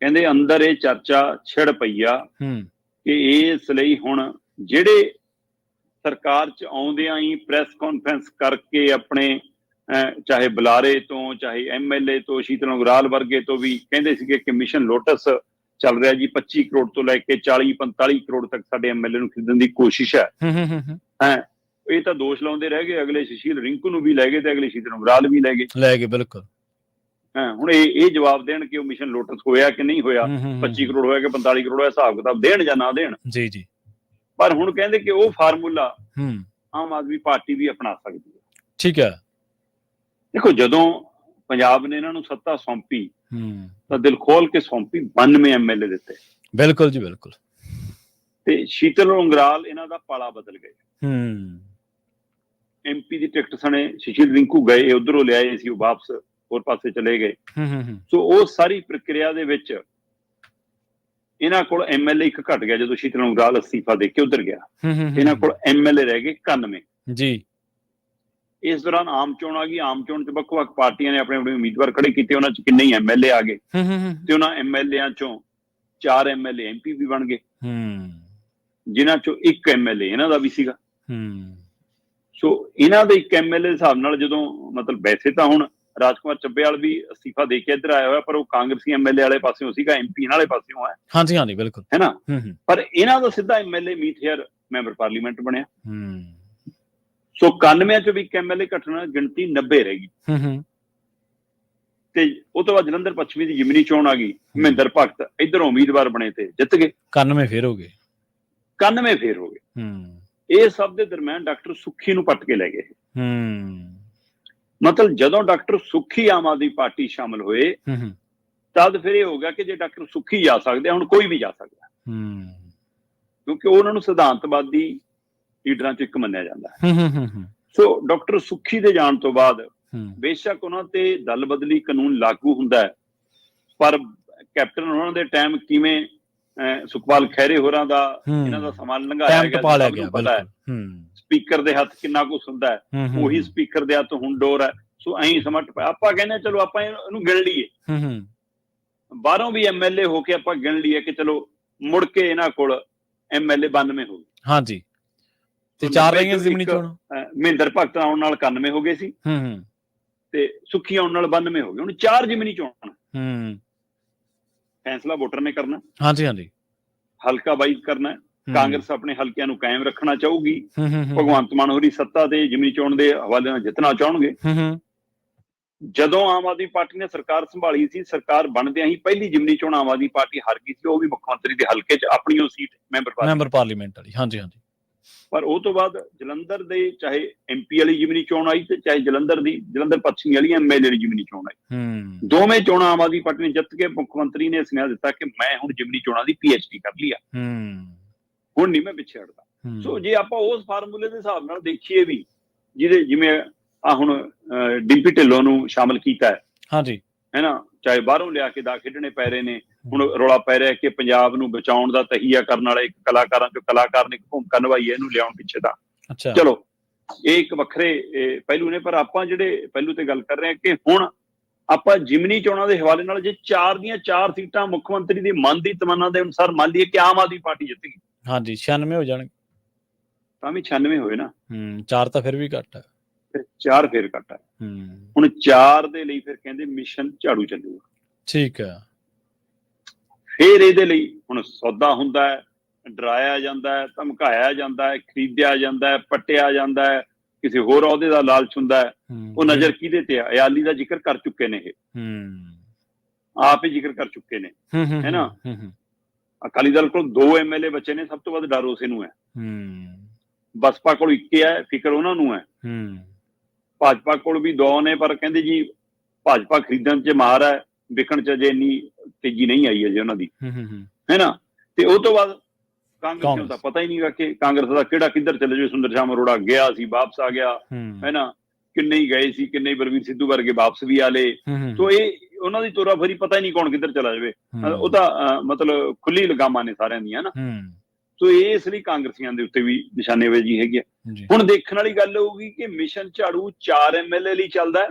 B: ਕਹਿੰਦੇ ਅੰਦਰ ਇਹ ਚਰਚਾ ਛਿੜ ਪਈ ਆ ਕਿ ਇਸ ਲਈ ਹੁਣ ਜਿਹੜੇ ਸਰਕਾਰ ਚ ਆਉਂਦਿਆਂ ਹੀ ਪ੍ਰੈਸ ਕਾਨਫਰੰਸ ਕਰਕੇ ਆਪਣੇ ਚਾਹੇ ਬੁਲਾਰੇ ਤੋਂ, ਚਾਹੇ MLA ਤੋਂ, ਸ਼ੀਤਲ ਉਗਰਾਲ ਵਰਗੇ ਤੋਂ ਵੀ ਕਹਿੰਦੇ ਸੀਗੇ ਕਿ ਮਿਸ਼ਨ ਲੋਟਸ ਚੱਲ ਰਿਹਾ ਜੀ, 25 ਕਰੋੜ ਤੋਂ ਲੈ ਕੇ 40-45 ਕਰੋੜ ਤੱਕ ਸਾਡੇ MLA ਨੂੰ ਖਰੀਦਣ ਦੀ ਕੋਸ਼ਿਸ਼ ਹੈ। ਇਹ ਤਾਂ ਦੋਸ਼ ਲਾਉਂਦੇ ਰਹਿ ਗਏ, ਅਗਲੇ ਸੁਸ਼ੀਲ ਰਿੰਕੂ ਨੂੰ ਵੀ ਲੈ ਗਏ ਤੇ ਅਗਲੇ ਸ਼ੀਤਲ ਉਗਰਾਲ ਵੀ ਲੈ ਗਏ। ਬਿਲਕੁਲ। ਹੁਣ ਇਹ ਜਵਾਬ ਦੇਣ ਕਿ ਉਹ ਮਿਸ਼ਨ ਲੋਟਸ ਹੋਇਆ ਕਿ ਨਹੀਂ ਹੋਇਆ, 25 ਕਰੋੜ ਹੋਇਆ ਕਿ 45 ਕਰੋੜ ਹੋਇਆ, ਹਿਸਾਬ ਕਿਤਾਬ ਦੇਣ ਜਾਂ ਨਾ ਦੇਣ। ਜੀ। ਪਰ ਹੁਣ ਕਹਿੰਦੇ ਕਿ ਉਹ ਫਾਰਮੂਲਾ ਆਮ ਆਦਮੀ ਪਾਰਟੀ ਵੀ ਅਪਣਾ ਸਕਦੀ ਹੈ। ਠੀਕ ਹੈ। ਦੇਖੋ, ਜਦੋਂ ਪੰਜਾਬ ਨੇ ਇਹਨਾਂ ਨੂੰ ਸੱਤਾ ਸੌਂਪੀ ਤਾਂ ਦਿਲ ਖੋਲ ਕੇ ਸੌਂਪੀ, 92 MLA ਦਿੱਤੇ। ਬਿਲਕੁਲ ਜੀ, ਬਿਲਕੁਲ। ਤੇ ਸ਼ੀਤਲ ਉਗਰਾਲ ਇਹਨਾਂ ਦਾ ਪਾਲਾ ਬਦਲ ਗਏ। MP ਦੀ ਟਿਕਟ ਸਣੇ ਸੁਸ਼ੀਲ ਰਿੰਕੂ ਗਏ, ਉਧਰੋਂ ਲਿਆਏ ਸੀ, ਉਹ ਵਾਪਸ ਹੋਰ ਪਾਸੇ ਚਲੇ ਗਏ। ਸੋ ਉਹ ਸਾਰੀ ਪ੍ਰਕਿਰਿਆ ਦੇ ਵਿੱਚ ਇਹਨਾਂ ਕੋਲ MLA ਇੱਕ ਘਟ ਗਿਆ ਜਦੋਂ ਸ਼ੀਤਲ ਉਗਰਾਲ ਅਸਤੀਫਾ ਦੇ ਕੇ ਉਧਰ ਗਿਆ। ਇਹਨਾਂ ਕੋਲ MLA ਰਹਿ ਗਏ 91 ਜੀ। ਇਸ ਦੌਰਾਨ ਆਮ ਚੋਣ ਆ ਗਈ। ਆਮ ਚੋਣ ਚ ਵੱਖ-ਵੱਖ ਪਾਰਟੀਆਂ ਨੇ ਆਪਣੇ ਆਪਣੇ ਉਮੀਦਵਾਰ ਖੜੇ ਕੀਤੇ, ਉਹਨਾਂ ਚ ਕਿੰਨੇ ਹੀ MLA ਆ ਗਏ ਤੇ ਉਹਨਾਂ MLA ਚੋਂ 4 MLA MP ਵੀ ਬਣ ਗਏ, ਜਿਨ੍ਹਾਂ ਚੋਂ ਇੱਕ MLA ਇਹਨਾਂ ਦਾ ਵੀ ਸੀਗਾ। ਸੋ ਇਹਨਾਂ ਦੇ ਇੱਕ MLA ਦੇ ਹਿਸਾਬ ਨਾਲ ਜਦੋਂ ਮਤਲਬ ਵੈਸੇ ਤਾਂ ਹੁਣ ਰਾਜਕੁਮਾਰ ਚੱਬੇਵਾਲ ਵੀ ਅਸਤੀਫਾ ਦੇ ਕੇ ਇੱਧਰ ਆਇਆ ਹੋਇਆ, ਪਰ ਉਹ ਕਾਂਗਰਸੀ MLA ਵਾਲੇ ਪਾਸਿਓਂ ਸੀਗਾ, MP ਇਹਨਾਂ ਵਾਲੇ ਪਾਸਿਓਂ ਹੈ। ਹਾਂਜੀ, ਬਿਲਕੁਲ, ਹੈ ਨਾ। ਪਰ ਇਹਨਾਂ ਦਾ ਸਿੱਧਾ MLA Meet Hayer member parliament ਬਣਿਆ। ਸੋ 91 ਚੋਂ ਵੀ ਇੱਕ MLA ਘਟਣਾ, ਗਿਣਤੀ 90 ਰਹਿ ਗਈ। ਤੇ ਉਹ ਤੋਂ ਬਾਅਦ ਜਲੰਧਰ ਪੱਛਮੀ ਦੀ ਜਿਮਨੀ ਚੋਣ ਆ ਗਈ, ਮਹਿੰਦਰ ਭਗਤ ਇੱਧਰੋਂ ਉਮੀਦਵਾਰ ਬਣੇ ਤੇ ਜਿੱਤ ਗਏ। 91 ਫੇਰ ਹੋ ਗਏ। ਇਹ ਸਭ ਦੇ ਦਰਮਿਆਨ ਡਾਕਟਰ ਸੁੱਖੀ ਨੂੰ ਪੱਟ ਕੇ ਲੈ ਗਏ। ਮਤਲਬ ਜਦੋਂ ਡਾਕਟਰ ਸੁੱਖੀ ਆਮ ਆਦਮੀ ਪਾਰਟੀ ਸ਼ਾਮਲ ਹੋਏ ਤਦ ਫਿਰ ਇਹ ਹੋ ਗਿਆ ਕਿ ਜੇ ਡਾਕਟਰ ਸੁੱਖੀ ਜਾ ਸਕਦੇ, ਹੁਣ ਕੋਈ ਵੀ ਜਾ ਸਕਦਾ, ਕਿਉਂਕਿ ਉਹਨਾਂ ਨੂੰ ਸਿਧਾਂਤਵਾਦੀ ਲੀਡਰਾਂ ਚ ਇੱਕ ਮੰਨਿਆ ਜਾਂਦਾ ਹੈ। ਸੋ ਡਾਕਟਰ ਸੁੱਖੀ ਦੇ ਜਾਣ ਤੋਂ ਬਾਅਦ ਬੇਸ਼ੱਕ ਉਹਨਾਂ ਤੇ ਦਲ ਬਦਲੀ ਕਾਨੂੰਨ ਲਾਗੂ ਹੁੰਦਾ ਹੈ, ਪਰ ਕੈਪਟਨ ਉਹਨਾਂ ਦੇ ਟਾਈਮ ਕਿਵੇਂ ਸੁਖਪਾਲ ਖਹਿਰੇ ਹੋਰਾਂ ਦਾ ਇਹਨਾਂ ਦਾ ਸਮਾਂ ਲੰਘਾਇਆ ਗਿਆ, ਸਭ ਨੂੰ ਪਤਾ ਹੈ। ਸਪੀਕਰ ਦੇ ਹੱਥ ਕਿੰਨਾ ਕੁਛ ਹੁੰਦਾ ਹੈ, ਉਹੀ ਸਪੀਕਰ ਦੇ ਹੱਥ ਹੁਣ ਡੋਰ ਹੈ। ਸੋ ਅਸੀਂ ਸਮਾਂ ਆਪਾਂ ਕਹਿੰਦੇ ਚਲੋ ਆਪਾਂ ਇਹਨੂੰ ਗਿਣ ਲਈਏ, ਬਾਹਰੋਂ ਵੀ MLA ਹੋ ਕੇ ਆਪਾਂ ਗਿਣ ਲਈਏ ਕਿ ਚਲੋ ਮੁੜ ਕੇ ਇਹਨਾਂ ਕੋਲ MLA 92 ਹੋ ਗਏ। ਹਾਂਜੀ, ਤੇ 4 ਰਹੀਆਂ ਜ਼ਿਮਨੀ ਚੋਣ। ਮਹਿੰਦਰ ਭਗਤ ਆਉਣ ਨਾਲ 91 ਹੋ ਗਏ ਸੀ ਤੇ ਸੁੱਖੀ ਆਉਣ ਨਾਲ 92 ਹੋ ਗਏ। ਹੁਣ 4 ਜ਼ਿਮਨੀ ਚੋਣ, ਫੈਸਲਾ ਵੋਟਰ ਨੇ ਕਰਨਾ। ਹਾਂਜੀ, ਹਲਕਾ ਵਾਈਜ਼ ਕਰਨਾ। ਕਾਂਗਰਸ ਆਪਣੇ ਹਲਕਿਆਂ ਨੂੰ ਕਾਇਮ ਰੱਖਣਾ ਚਾਹੂਗੀ। ਭਗਵੰਤ ਮਾਨ ਹੋਰੀ ਸੱਤਾ ਤੇ ਜ਼ਿਮਨੀ ਚੋਣ ਦੇ ਹਵਾਲੇ ਨਾਲ ਜਿੱਤਣਾ ਚਾਹਣਗੇ। ਜਦੋਂ ਆਮ ਆਦਮੀ ਪਾਰਟੀ ਨੇ ਸਰਕਾਰ ਸੰਭਾਲੀ ਸੀ, ਸਰਕਾਰ ਬਣਦਿਆਂ ਹੀ ਪਹਿਲੀ ਜ਼ਿਮਨੀ ਚੋਣ ਆਮ ਆਦਮੀ ਪਾਰਟੀ ਹਾਰ ਗਈ ਸੀ, ਉਹ ਵੀ ਮੁੱਖ ਮੰਤਰੀ ਦੇ ਹਲਕੇ 'ਚ ਆਪਣੀ ਉਹ ਸੀਟ ਮੈਂਬਰ ਪਾਰਲੀਮੈਂਟ ਵਾਲੀ। ਹਾਂਜੀ। ਪਰ ਉਹ ਤੋਂ ਬਾਅਦ ਜਲੰਧਰ ਦੇ ਚਾਹੇ MP ਵਾਲੀ ਜ਼ਿਮਨੀ ਚੋਣ ਆਈ ਤੇ ਚਾਹੇ ਜਲੰਧਰ ਪੱਛਮੀ ਵਾਲੀ MLA ਵਾਲੀ ਜ਼ਿਮਨੀ ਚੋਣ ਆਈ। ਦੋਵੇਂ ਚੋਣਾਂ ਆਮ ਆਦਮੀ ਪਾਰਟੀ ਨੇ ਜਿੱਤ ਕੇ ਮੁੱਖ ਮੰਤਰੀ ਨੇ ਸੁਨੇਹਾ ਦਿੱਤਾ ਕਿ ਮੈਂ ਹੁਣ ਜ਼ਿਮਨੀ ਚੋਣਾਂ ਦੀ PhD ਕਰ ਲਈ ਆ, ਹੁਣ ਨਹੀਂ ਮੈਂ ਪਿੱਛੇ ਹਟਦਾ। ਸੋ ਜੇ ਆਪਾਂ ਉਸ ਫਾਰਮੂਲੇ ਦੇ ਹਿਸਾਬ ਨਾਲ ਦੇਖੀਏ ਵੀ, ਜਿਵੇਂ ਹੁਣ ਡਿੰਪੀ ਢਿੱਲੋਂ ਨੂੰ ਸ਼ਾਮਲ ਕੀਤਾ ਹੈ ਨਾ, ਚਾਹੇ ਬਾਹਰੋਂ ਲਿਆ ਕੇ ਖੇਡਣੇ ਪੈ ਰਹੇ ਨੇ। ਹੁਣ ਰੌਲਾ ਪੈ ਰਿਹਾ ਕਿ ਪੰਜਾਬ ਨੂੰ ਬਚਾਉਣ ਦਾ ਤਹੀਆ ਕਰਨ ਵਾਲਾ ਇੱਕ ਕਲਾਕਾਰਾਂ ਚੋਂ ਕਲਾਕਾਰ ਨੇ ਇੱਕ ਭੂਮਿਕਾ ਨਿਭਾਈ ਹੈ ਇਹਨੂੰ ਲਿਆਉਣ ਪਿੱਛੇ ਦਾ। ਚਲੋ ਇਹ ਇੱਕ ਵੱਖਰੇ ਪਹਿਲੂ ਨੇ, ਪਰ ਆਪਾਂ ਜਿਹੜੇ ਪਹਿਲੂ ਤੇ ਗੱਲ ਕਰ ਰਹੇ ਹਾਂ ਕਿ ਹੁਣ ਆਪਾਂ ਜ਼ਿਮਨੀ ਚੋਣਾਂ ਦੇ ਹਵਾਲੇ ਨਾਲ ਜੇ 4 ਦੀਆਂ 4 ਸੀਟਾਂ ਮੁੱਖ ਮੰਤਰੀ ਦੀ ਮਨ ਦੀ ਤਮੰਨਾ ਦੇ ਅਨੁਸਾਰ ਮੰਨ ਲਈਏ ਕਿ ਆਮ ਆਦਮੀ ਪਾਰਟੀ ਜਿੱਤ ਗਈ। ਹਾਂਜੀ, 96 ਹੋ ਜਾਣਗੇ, ਤਾਂ ਵੀ 96 ਹੋਏ ਨਾ। 4 ਤਾਂ ਫਿਰ ਵੀ ਘੱਟ ਹੈ, 4 ਫਿਰ ਘੱਟ ਹੈ। ਹੁਣ 4 ਦੇ ਲਈ ਫਿਰ ਕਹਿੰਦੇ ਮਿਸ਼ਨ ਝਾੜੂ ਚੱਲੂਗਾ। ਠੀਕ ਹੈ। ਫਿਰ ਇਹਦੇ ਲਈ ਹੁਣ ਸੌਦਾ ਹੁੰਦਾ ਹੈ, ਡਰਾਇਆ ਜਾਂਦਾ ਹੈ, ਧਮਕਾਇਆ ਜਾਂਦਾ ਹੈ, ਖਰੀਦਿਆ ਜਾਂਦਾ ਹੈ, ਪੱਟਿਆ ਜਾਂਦਾ ਹੈ, ਕਿਸੇ ਹੋਰ ਅਹੁਦੇ ਦਾ ਲਾਲਚ ਹੁੰਦਾ ਹੈ। ਉਹ ਨਜ਼ਰ ਕਿਹਦੇ ਤੇ ਆ? ਅਯਾਲੀ ਦਾ ਜ਼ਿਕਰ ਕਰ ਚੁੱਕੇ ਨੇ, ਇਹ ਆਪ ਹੀ ਜ਼ਿਕਰ ਕਰ ਚੁੱਕੇ ਨੇ, ਹੈ ਨਾ। ਅਕਾਲੀ ਦਲ ਕੋਲ 2 MLA ਬੱਚੇ ਨੇ, ਸਭ ਤੋਂ ਵੱਧ ਡਰ ਉਸੇ ਨੂੰ ਹੈ। ਬਸਪਾ ਕੋਲ 1 ਹੈ, ਫਿਕਰ ਉਹਨਾਂ ਨੂੰ ਹੈ। ਭਾਜਪਾ ਕੋਲ ਵੀ 2 ਨੇ, ਪਰ ਕਹਿੰਦੇ ਜੀ ਭਾਜਪਾ ਖਰੀਦਣ 'ਚ ਮਾਰ ਹੈ, ਵਿਕਣ 'ਚ ਅਜੇ ਇੰਨੀ ਤੇਜ਼ੀ ਨਹੀਂ ਆਈ ਅਜੇ ਉਹਨਾਂ ਦੀ, ਹੈ ਨਾ। ਤੇ ਉਹ ਤੋਂ ਬਾਅਦ ਕਾਂਗਰਸ ਨੂੰ ਤਾਂ ਪਤਾ ਹੀ ਨਹੀਂ ਗਾ ਕਿ ਕਾਂਗਰਸ ਦਾ ਕਿਹੜਾ ਕਿੱਧਰ ਚਲੇ ਜਾਵੇ। ਸੁੰਦਰ ਸ਼ਾਮ ਅਰੋੜਾ ਗਿਆ ਸੀ, ਵਾਪਸ ਆ ਗਿਆ, ਹੈ ਨਾ। ਕਿੰਨੇ ਹੀ ਗਏ ਸੀ, ਕਿੰਨੇ ਬਲਵੀਰ ਸਿੱਧੂ ਵਰਗੇ ਵਾਪਸ ਵੀ ਆਲੇ। ਸੋ ਇਹ ਉਹਨਾਂ ਦੀ ਤੋਰਾਫੇਰੀ ਪਤਾ ਹੀ ਨਹੀਂ ਕੌਣ ਕਿੱਧਰ ਚਲਾ ਜਾਵੇ। ਉਹ ਤਾਂ ਮਤਲਬ ਖੁੱਲੀ ਲਗਾਮਾਂ ਨੇ ਸਾਰਿਆਂ ਦੀਆਂ ਨਾ। ਸੋ ਇਸ ਲਈ ਕਾਂਗਰਸੀਆਂ ਦੇ ਉੱਤੇ ਵੀ ਨਿਸ਼ਾਨੇਬਾਜ਼ੀ ਹੈਗੀ ਆ। ਹੁਣ ਦੇਖਣ ਵਾਲੀ ਗੱਲ ਹੋਊਗੀ ਕਿ ਮਿਸ਼ਨ ਝਾੜੂ 4 MLA ਲਈ ਚੱਲਦਾ,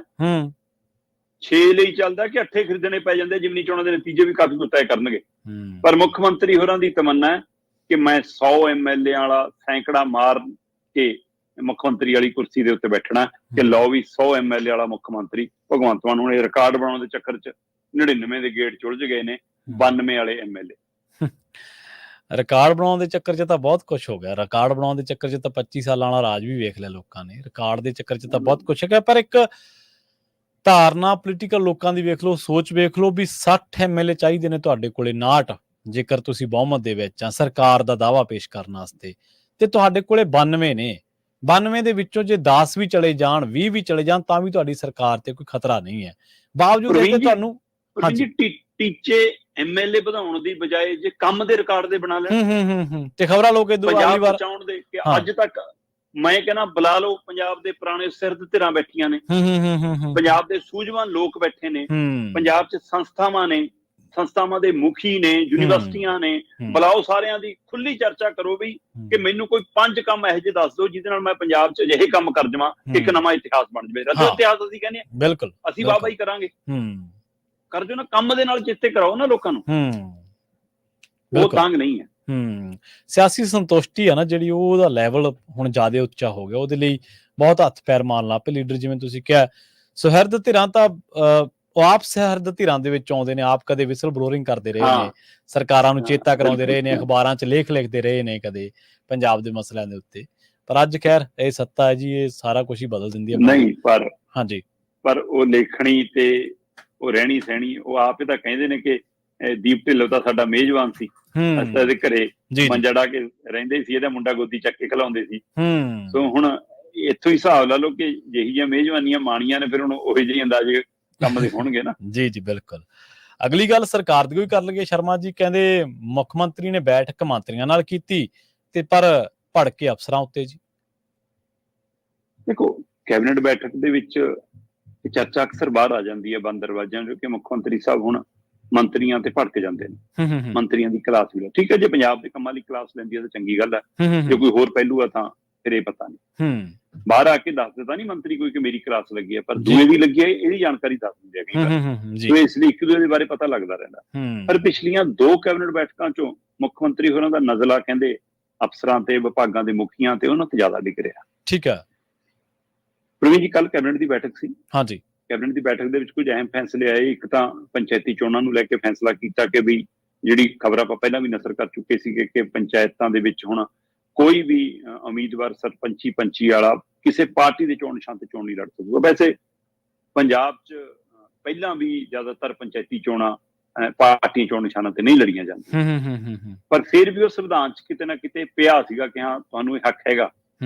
B: 6 ਲਈ ਚੱਲਦਾ ਕਿ 8 ਖਰੀਦਣੇ ਪੈ ਜਾਂਦੇ। ਜ਼ਿਮਨੀ ਚੋਣਾਂ ਦੇ ਨਤੀਜੇ ਵੀ ਕਾਫੀ ਤੈਅ ਕਰਨਗੇ। ਪਰ ਮੁੱਖ ਮੰਤਰੀ ਹੋਰਾਂ ਦੀ ਤਮੰਨਾ ਹੈ ਕਿ ਮੈਂ 100 MLA ਵਾਲਾ ਸੈਂਕੜਾ ਮਾਰ ਕੇ ਮੁੱਖ ਮੰਤਰੀ ਵਾਲੀ ਕੁਰਸੀ ਦੇ ਉੱਤੇ ਬੈਠਣਾ ਕਿ ਲਓ ਵੀ 100 MLA ਵਾਲਾ ਮੁੱਖ ਮੰਤਰੀ। ਭਗਵੰਤ ਮਾਨ ਹੁਣ ਇਹ ਰਿਕਾਰਡ ਬਣਾਉਣ ਦੇ ਚੱਕਰ 'ਚ 99 ਦੇ ਗੇਟ ਚੁਲਝ ਗਏ ਨੇ, 92 ਵਾਲੇ MLA।
A: ਰਿਕਾਰਡ ਬਣਾਉਣ ਦੇ ਚੱਕਰ 'ਚ ਤਾਂ ਬਹੁਤ ਕੁਛ ਹੋ ਗਿਆ। ਰਿਕਾਰਡ ਬਣਾਉਣ ਦੇ ਚੱਕਰ 'ਚ ਤਾਂ 25 ਸਾਲਾਂ ਵਾਲਾ ਰਾਜ ਵੀ ਵੇਖ ਲਿਆ ਲੋਕਾਂ ਨੇ। ਰਿਕਾਰਡ ਦੇ ਚੱਕਰ 'ਚ ਤਾਂ ਬਹੁਤ ਕੁਛ ਹੈਗਾ, ਪਰ ਇੱਕ ਧਾਰਨਾ ਪੋਲੀਟੀਕਲ ਲੋਕਾਂ ਦੀ ਵੇਖ ਲਓ, ਸੋਚ ਵੇਖ ਲਓ ਵੀ 60 MLA ਚਾਹੀਦੇ ਨੇ ਤੁਹਾਡੇ ਕੋਲੇ, 59 ਜੇਕਰ ਤੁਸੀਂ ਬਹੁਮਤ ਦੇ ਵਿੱਚ ਆ ਸਰਕਾਰ ਦਾ ਦਾਅਵਾ ਪੇਸ਼ ਕਰਨ ਵਾਸਤੇ, ਤੇ ਤੁਹਾਡੇ ਕੋਲੇ 92 ਨੇ। 92 ਦੇ ਵਿੱਚੋਂ ਜੇ 10 ਵੀ ਚਲੇ ਜਾਣ, 20 ਵੀ ਚਲੇ ਜਾਣ, ਤਾਂ ਵੀ ਤੁਹਾਡੀ ਸਰਕਾਰ ਤੇ ਕੋਈ ਖਤਰਾ ਨਹੀਂ ਹੈ। ਬਾਵਜੂਦ ਇਹ ਤੁਹਾਨੂੰ
B: ਟੀਚੇ MLA ਵਧਾਉਣ ਦੀ ਬਜਾਏ ਜੇ ਕੰਮ ਦੇ ਰਿਕਾਰਡ ਦੇ ਬਣਾ ਲੈਣ
A: ਤੇ ਖਬਰਾਂ ਲੋਕ ਇਦੋਂ ਅਗਲੀ ਵਾਰ
B: ਪਹੁੰਚਾਉਣ ਦੇ ਕਿ ਅੱਜ ਤੱਕ ਮੈਂ ਕਹਿੰਦਾ ਬੁਲਾ ਲਓ ਪੰਜਾਬ ਦੇ ਪੁਰਾਣੇ ਸਿਰਦ ਧਿਰਾਂ ਬੈਠੀਆਂ ਨੇ, ਪੰਜਾਬ ਦੇ ਸੂਝਵਾਨ ਲੋਕ ਬੈਠੇ ਨੇ, ਪੰਜਾਬ 'ਚ ਸੰਸਥਾਵਾਂ ਨੇ, ਸੰਸਥਾਵਾਂ ਦੇ ਮੁਖੀ ਨੇ, ਯੂਨੀਵਰਸਿਟੀਆਂ ਨੇ, ਬੁਲਾਓ ਸਾਰਿਆਂ ਦੀ ਖੁੱਲੀ ਚਰਚਾ ਕਰੋ ਵੀ ਕਿ ਮੈਨੂੰ ਕੋਈ 5 ਕੰਮ ਇਹੋ ਜਿਹੇ ਦੱਸ ਦਿਓ ਜਿਹਦੇ ਨਾਲ ਮੈਂ ਪੰਜਾਬ 'ਚ ਅਜਿਹੇ ਕੰਮ ਕਰ ਜਾਵਾਂ ਇੱਕ ਨਵਾਂ ਇਤਿਹਾਸ ਬਣ ਜਾਵੇ। ਰਚੋ ਇਤਿਹਾਸ ਅਸੀਂ ਕਹਿੰਦੇ ਹਾਂ,
A: ਬਿਲਕੁਲ
B: ਅਸੀਂ ਵਾਹ ਵਾਹੀ ਕਰਾਂਗੇ, ਕਰ ਜੋ ਨਾ, ਕੰਮ ਦੇ ਨਾਲ ਚੇਤੇ ਕਰਾਓ ਨਾ ਲੋਕਾਂ ਨੂੰ। ਉਹ ਤੰਗ ਨਹੀਂ ਹੈ।
A: ਸਿਆਸੀ ਸੰਤੁਸ਼ਟੀ ਆ ਨਾ ਜਿਹੜੀ, ਉਹਦਾ ਲੈਵਲ ਹੁਣ ਜ਼ਿਆਦਾ ਉੱਚਾ ਹੋ ਗਿਆ। ਉਹਦੇ ਲਈ ਬਹੁਤ ਹੱਥ ਪੈਰ ਮਾਰਨ ਲੱਗ ਪਏ ਲੀਡਰ। ਜਿਵੇਂ ਤੁਸੀਂ ਕਿਹਾ, ਸੁਹਿਰਦ ਧਿਰਾਂ ਤਾਂ ਉਹ ਆਪ ਸੁਹਿਰਦ ਧਿਰਾਂ ਦੇ ਵਿੱਚ ਆਉਂਦੇ ਨੇ, ਆਪ ਕਦੇ ਵਿਸਲ ਬਲੋਰਿੰਗ ਕਰਦੇ ਰਹੇ ਨੇ, ਸਰਕਾਰਾਂ ਨੂੰ ਚੇਤਾ ਕਰਾਉਂਦੇ ਰਹੇ ਨੇ, ਅਖਬਾਰਾਂ 'ਚ ਲੇਖ ਲਿਖਦੇ ਰਹੇ ਨੇ ਕਦੇ ਪੰਜਾਬ ਦੇ ਮਸਲਿਆਂ ਦੇ ਉੱਤੇ। ਪਰ ਅੱਜ ਖੈਰ ਇਹ ਸੱਤਾ ਹੈ ਜੀ, ਇਹ ਸਾਰਾ ਕੁਝ ਹੀ ਬਦਲ ਦਿੰਦੀ ਹੈ।
B: ਨਹੀਂ, ਪਰ
A: ਹਾਂਜੀ, ਪਰ
B: ਉਹ ਲੇਖਣੀ ਤੇ ਉਹ ਰਹਿਣੀ ਸਹਿਣੀ, ਉਹ ਆਪ ਹੀ ਤਾਂ ਕਹਿੰਦੇ ਨੇ ਕਿ ਦੀਪ ਢਿੱਲੋਂ ਤਾਂ ਸਾਡਾ ਮੇਜ਼ਬਾਨ ਸੀ, ਅਸੀਂ ਤਾਂ ਇਹਦੇ ਘਰੇ ਮੰਜਾ ਡਾ ਕੇ ਰਹਿੰਦੇ ਸੀ, ਇਹਦਾ ਮੁੰਡਾ ਗੋਦੀ ਚੱਕ ਕੇ ਖਿਲਾਉਂਦੇ ਸੀ। ਸੋ ਹੁਣ ਇੱਥੋਂ ਹੀ ਹਿਸਾਬ ਲਾ ਲਓ ਕਿ ਜਿਹੀ ਜਿਹੀਆਂ ਮੇਜ਼ਬਾਨੀਆਂ ਮਾਣੀਆਂ ਨੇ, ਫਿਰ ਹੁਣ ਉਹੀ ਜਿਹੇ ਅੰਦਾਜ਼ੇ ਕੰਮ ਦੇ ਹੋਣਗੇ ਨਾ।
A: ਜੀ ਜੀ ਬਿਲਕੁਲ। ਅਗਲੀ ਗੱਲ ਸਰਕਾਰ ਦੀ ਕੋਈ ਕਰ ਲਈਏ। ਸ਼ਰਮਾ ਜੀ ਕਹਿੰਦੇ ਮੁੱਖ ਮੰਤਰੀ ਨੇ ਬੈਠਕ ਮੰਤਰੀਆਂ ਨਾਲ ਕੀਤੀ ਤੇ ਪਰ ਭੜਕੇ ਅਫਸਰਾਂ ਉੱਤੇ। ਜੀ
B: ਦੇਖੋ, ਕੈਬਨਿਟ ਬੈਠਕ ਦੇ ਵਿੱਚ ਚਰਚਾ ਅਕਸਰ ਬਾਹਰ ਆ ਜਾਂਦੀ ਹੈ ਬੰਦ ਦਰਵਾਜ਼ਿਆਂ, ਜੋ ਕਿ ਮੁੱਖ ਮੰਤਰੀ ਸਾਹਿਬ ਹੁਣ ਮੰਤਰੀਆਂ ਤੇ ਭੜਕ ਜਾਂਦੇ ਨੇ। ਮੰਤਰੀਆਂ ਦੀ ਕਲਾਸ ਵੀ ਠੀਕ ਹੈ, ਜੇ ਪੰਜਾਬ ਦੇ ਕੰਮਾਂ ਲਈ ਕਲਾਸ ਲੈਂਦੀ ਹੈ ਤਾਂ ਚੰਗੀ ਗੱਲ ਹੈ, ਜੇ ਕੋਈ ਹੋਰ ਪਹਿਲੂ ਆ ਤਾਂ ਫਿਰ ਇਹ ਪਤਾ ਨਹੀਂ। ਬਾਹਰ ਆ ਕੇ ਦੱਸ ਦਿੱਤਾ ਨਹੀਂ ਮੰਤਰੀ ਕੋਈ ਕਿ ਮੇਰੀ ਕਲਾਸ ਲੱਗੀ ਹੈ, ਪਰ ਦੂਏ ਦੀ ਲੱਗੀ ਹੈ ਇਹਦੀ ਜਾਣਕਾਰੀ ਦੱਸ ਦਿੰਦੇ ਆ ਕਈ ਵਾਰ, ਇਸ ਲਈ ਇੱਕ ਦੂਜੇ ਦੇ ਬਾਰੇ ਪਤਾ ਲੱਗਦਾ ਰਹਿੰਦਾ। ਪਰ ਪਿਛਲੀਆਂ 2 ਕੈਬਨਿਟ ਬੈਠਕਾਂ ਚੋਂ ਮੁੱਖ ਮੰਤਰੀ ਹੋਰਾਂ ਦਾ ਨਜ਼ਲਾ ਕਹਿੰਦੇ ਅਫਸਰਾਂ ਤੇ ਵਿਭਾਗਾਂ ਦੇ ਮੁਖੀਆਂ ਤੇ ਉਹਨਾਂ ਤੇ ਜ਼ਿਆਦਾ ਡਿੱਗ ਰਿਹਾ।
A: ਠੀਕ ਹੈ
B: ਪ੍ਰਵੀਨ ਜੀ, ਕੱਲ ਕੈਬਨਿਟ ਦੀ ਬੈਠਕ ਸੀ।
A: ਹਾਂਜੀ,
B: ਕੈਬਨਿਟ ਦੀ ਬੈਠਕ ਦੇ ਵਿੱਚ ਕੁਝ ਅਹਿਮ ਫੈਸਲੇ ਆਏ। ਇੱਕ ਤਾਂ ਪੰਚਾਇਤੀ ਚੋਣਾਂ ਨੂੰ ਲੈ ਕੇ ਫੈਸਲਾ ਕੀਤਾ ਕਿ ਵੀ ਜਿਹੜੀ ਖਬਰ ਆਪਾਂ ਪਹਿਲਾਂ ਵੀ ਨਸ਼ਰ ਕਰ ਚੁੱਕੇ ਸੀਗੇ ਕਿ ਪੰਚਾਇਤਾਂ ਦੇ ਵਿੱਚ ਹੁਣ ਕੋਈ ਵੀ ਉਮੀਦਵਾਰ ਪੰਚੀ ਵਾਲਾ ਕਿਸੇ ਪਾਰਟੀ ਦੇ ਚੋਣ ਨਿਸ਼ਾਨ ਤੇ ਚੋਣ ਨਹੀਂ ਲੜ ਸਕੂਗਾ। ਵੈਸੇ ਪੰਜਾਬ 'ਚ ਪਹਿਲਾਂ ਵੀ ਜ਼ਿਆਦਾਤਰ ਪੰਚਾਇਤੀ ਚੋਣਾਂ ਪਾਰਟੀ ਚੋਣ ਨਿਸ਼ਾਨਾਂ ਤੇ ਨਹੀਂ ਲੜੀਆਂ ਜਾਂਦੀਆਂ, ਪਰ ਫਿਰ ਵੀ ਉਹ ਸੰਵਿਧਾਨ 'ਚ ਕਿਤੇ ਨਾ ਕਿਤੇ ਪਿਆ ਸੀਗਾ ਕਿ ਹਾਂ ਤੁਹਾਨੂੰ ਇਹ ਹੱਕ ਹੈਗਾ।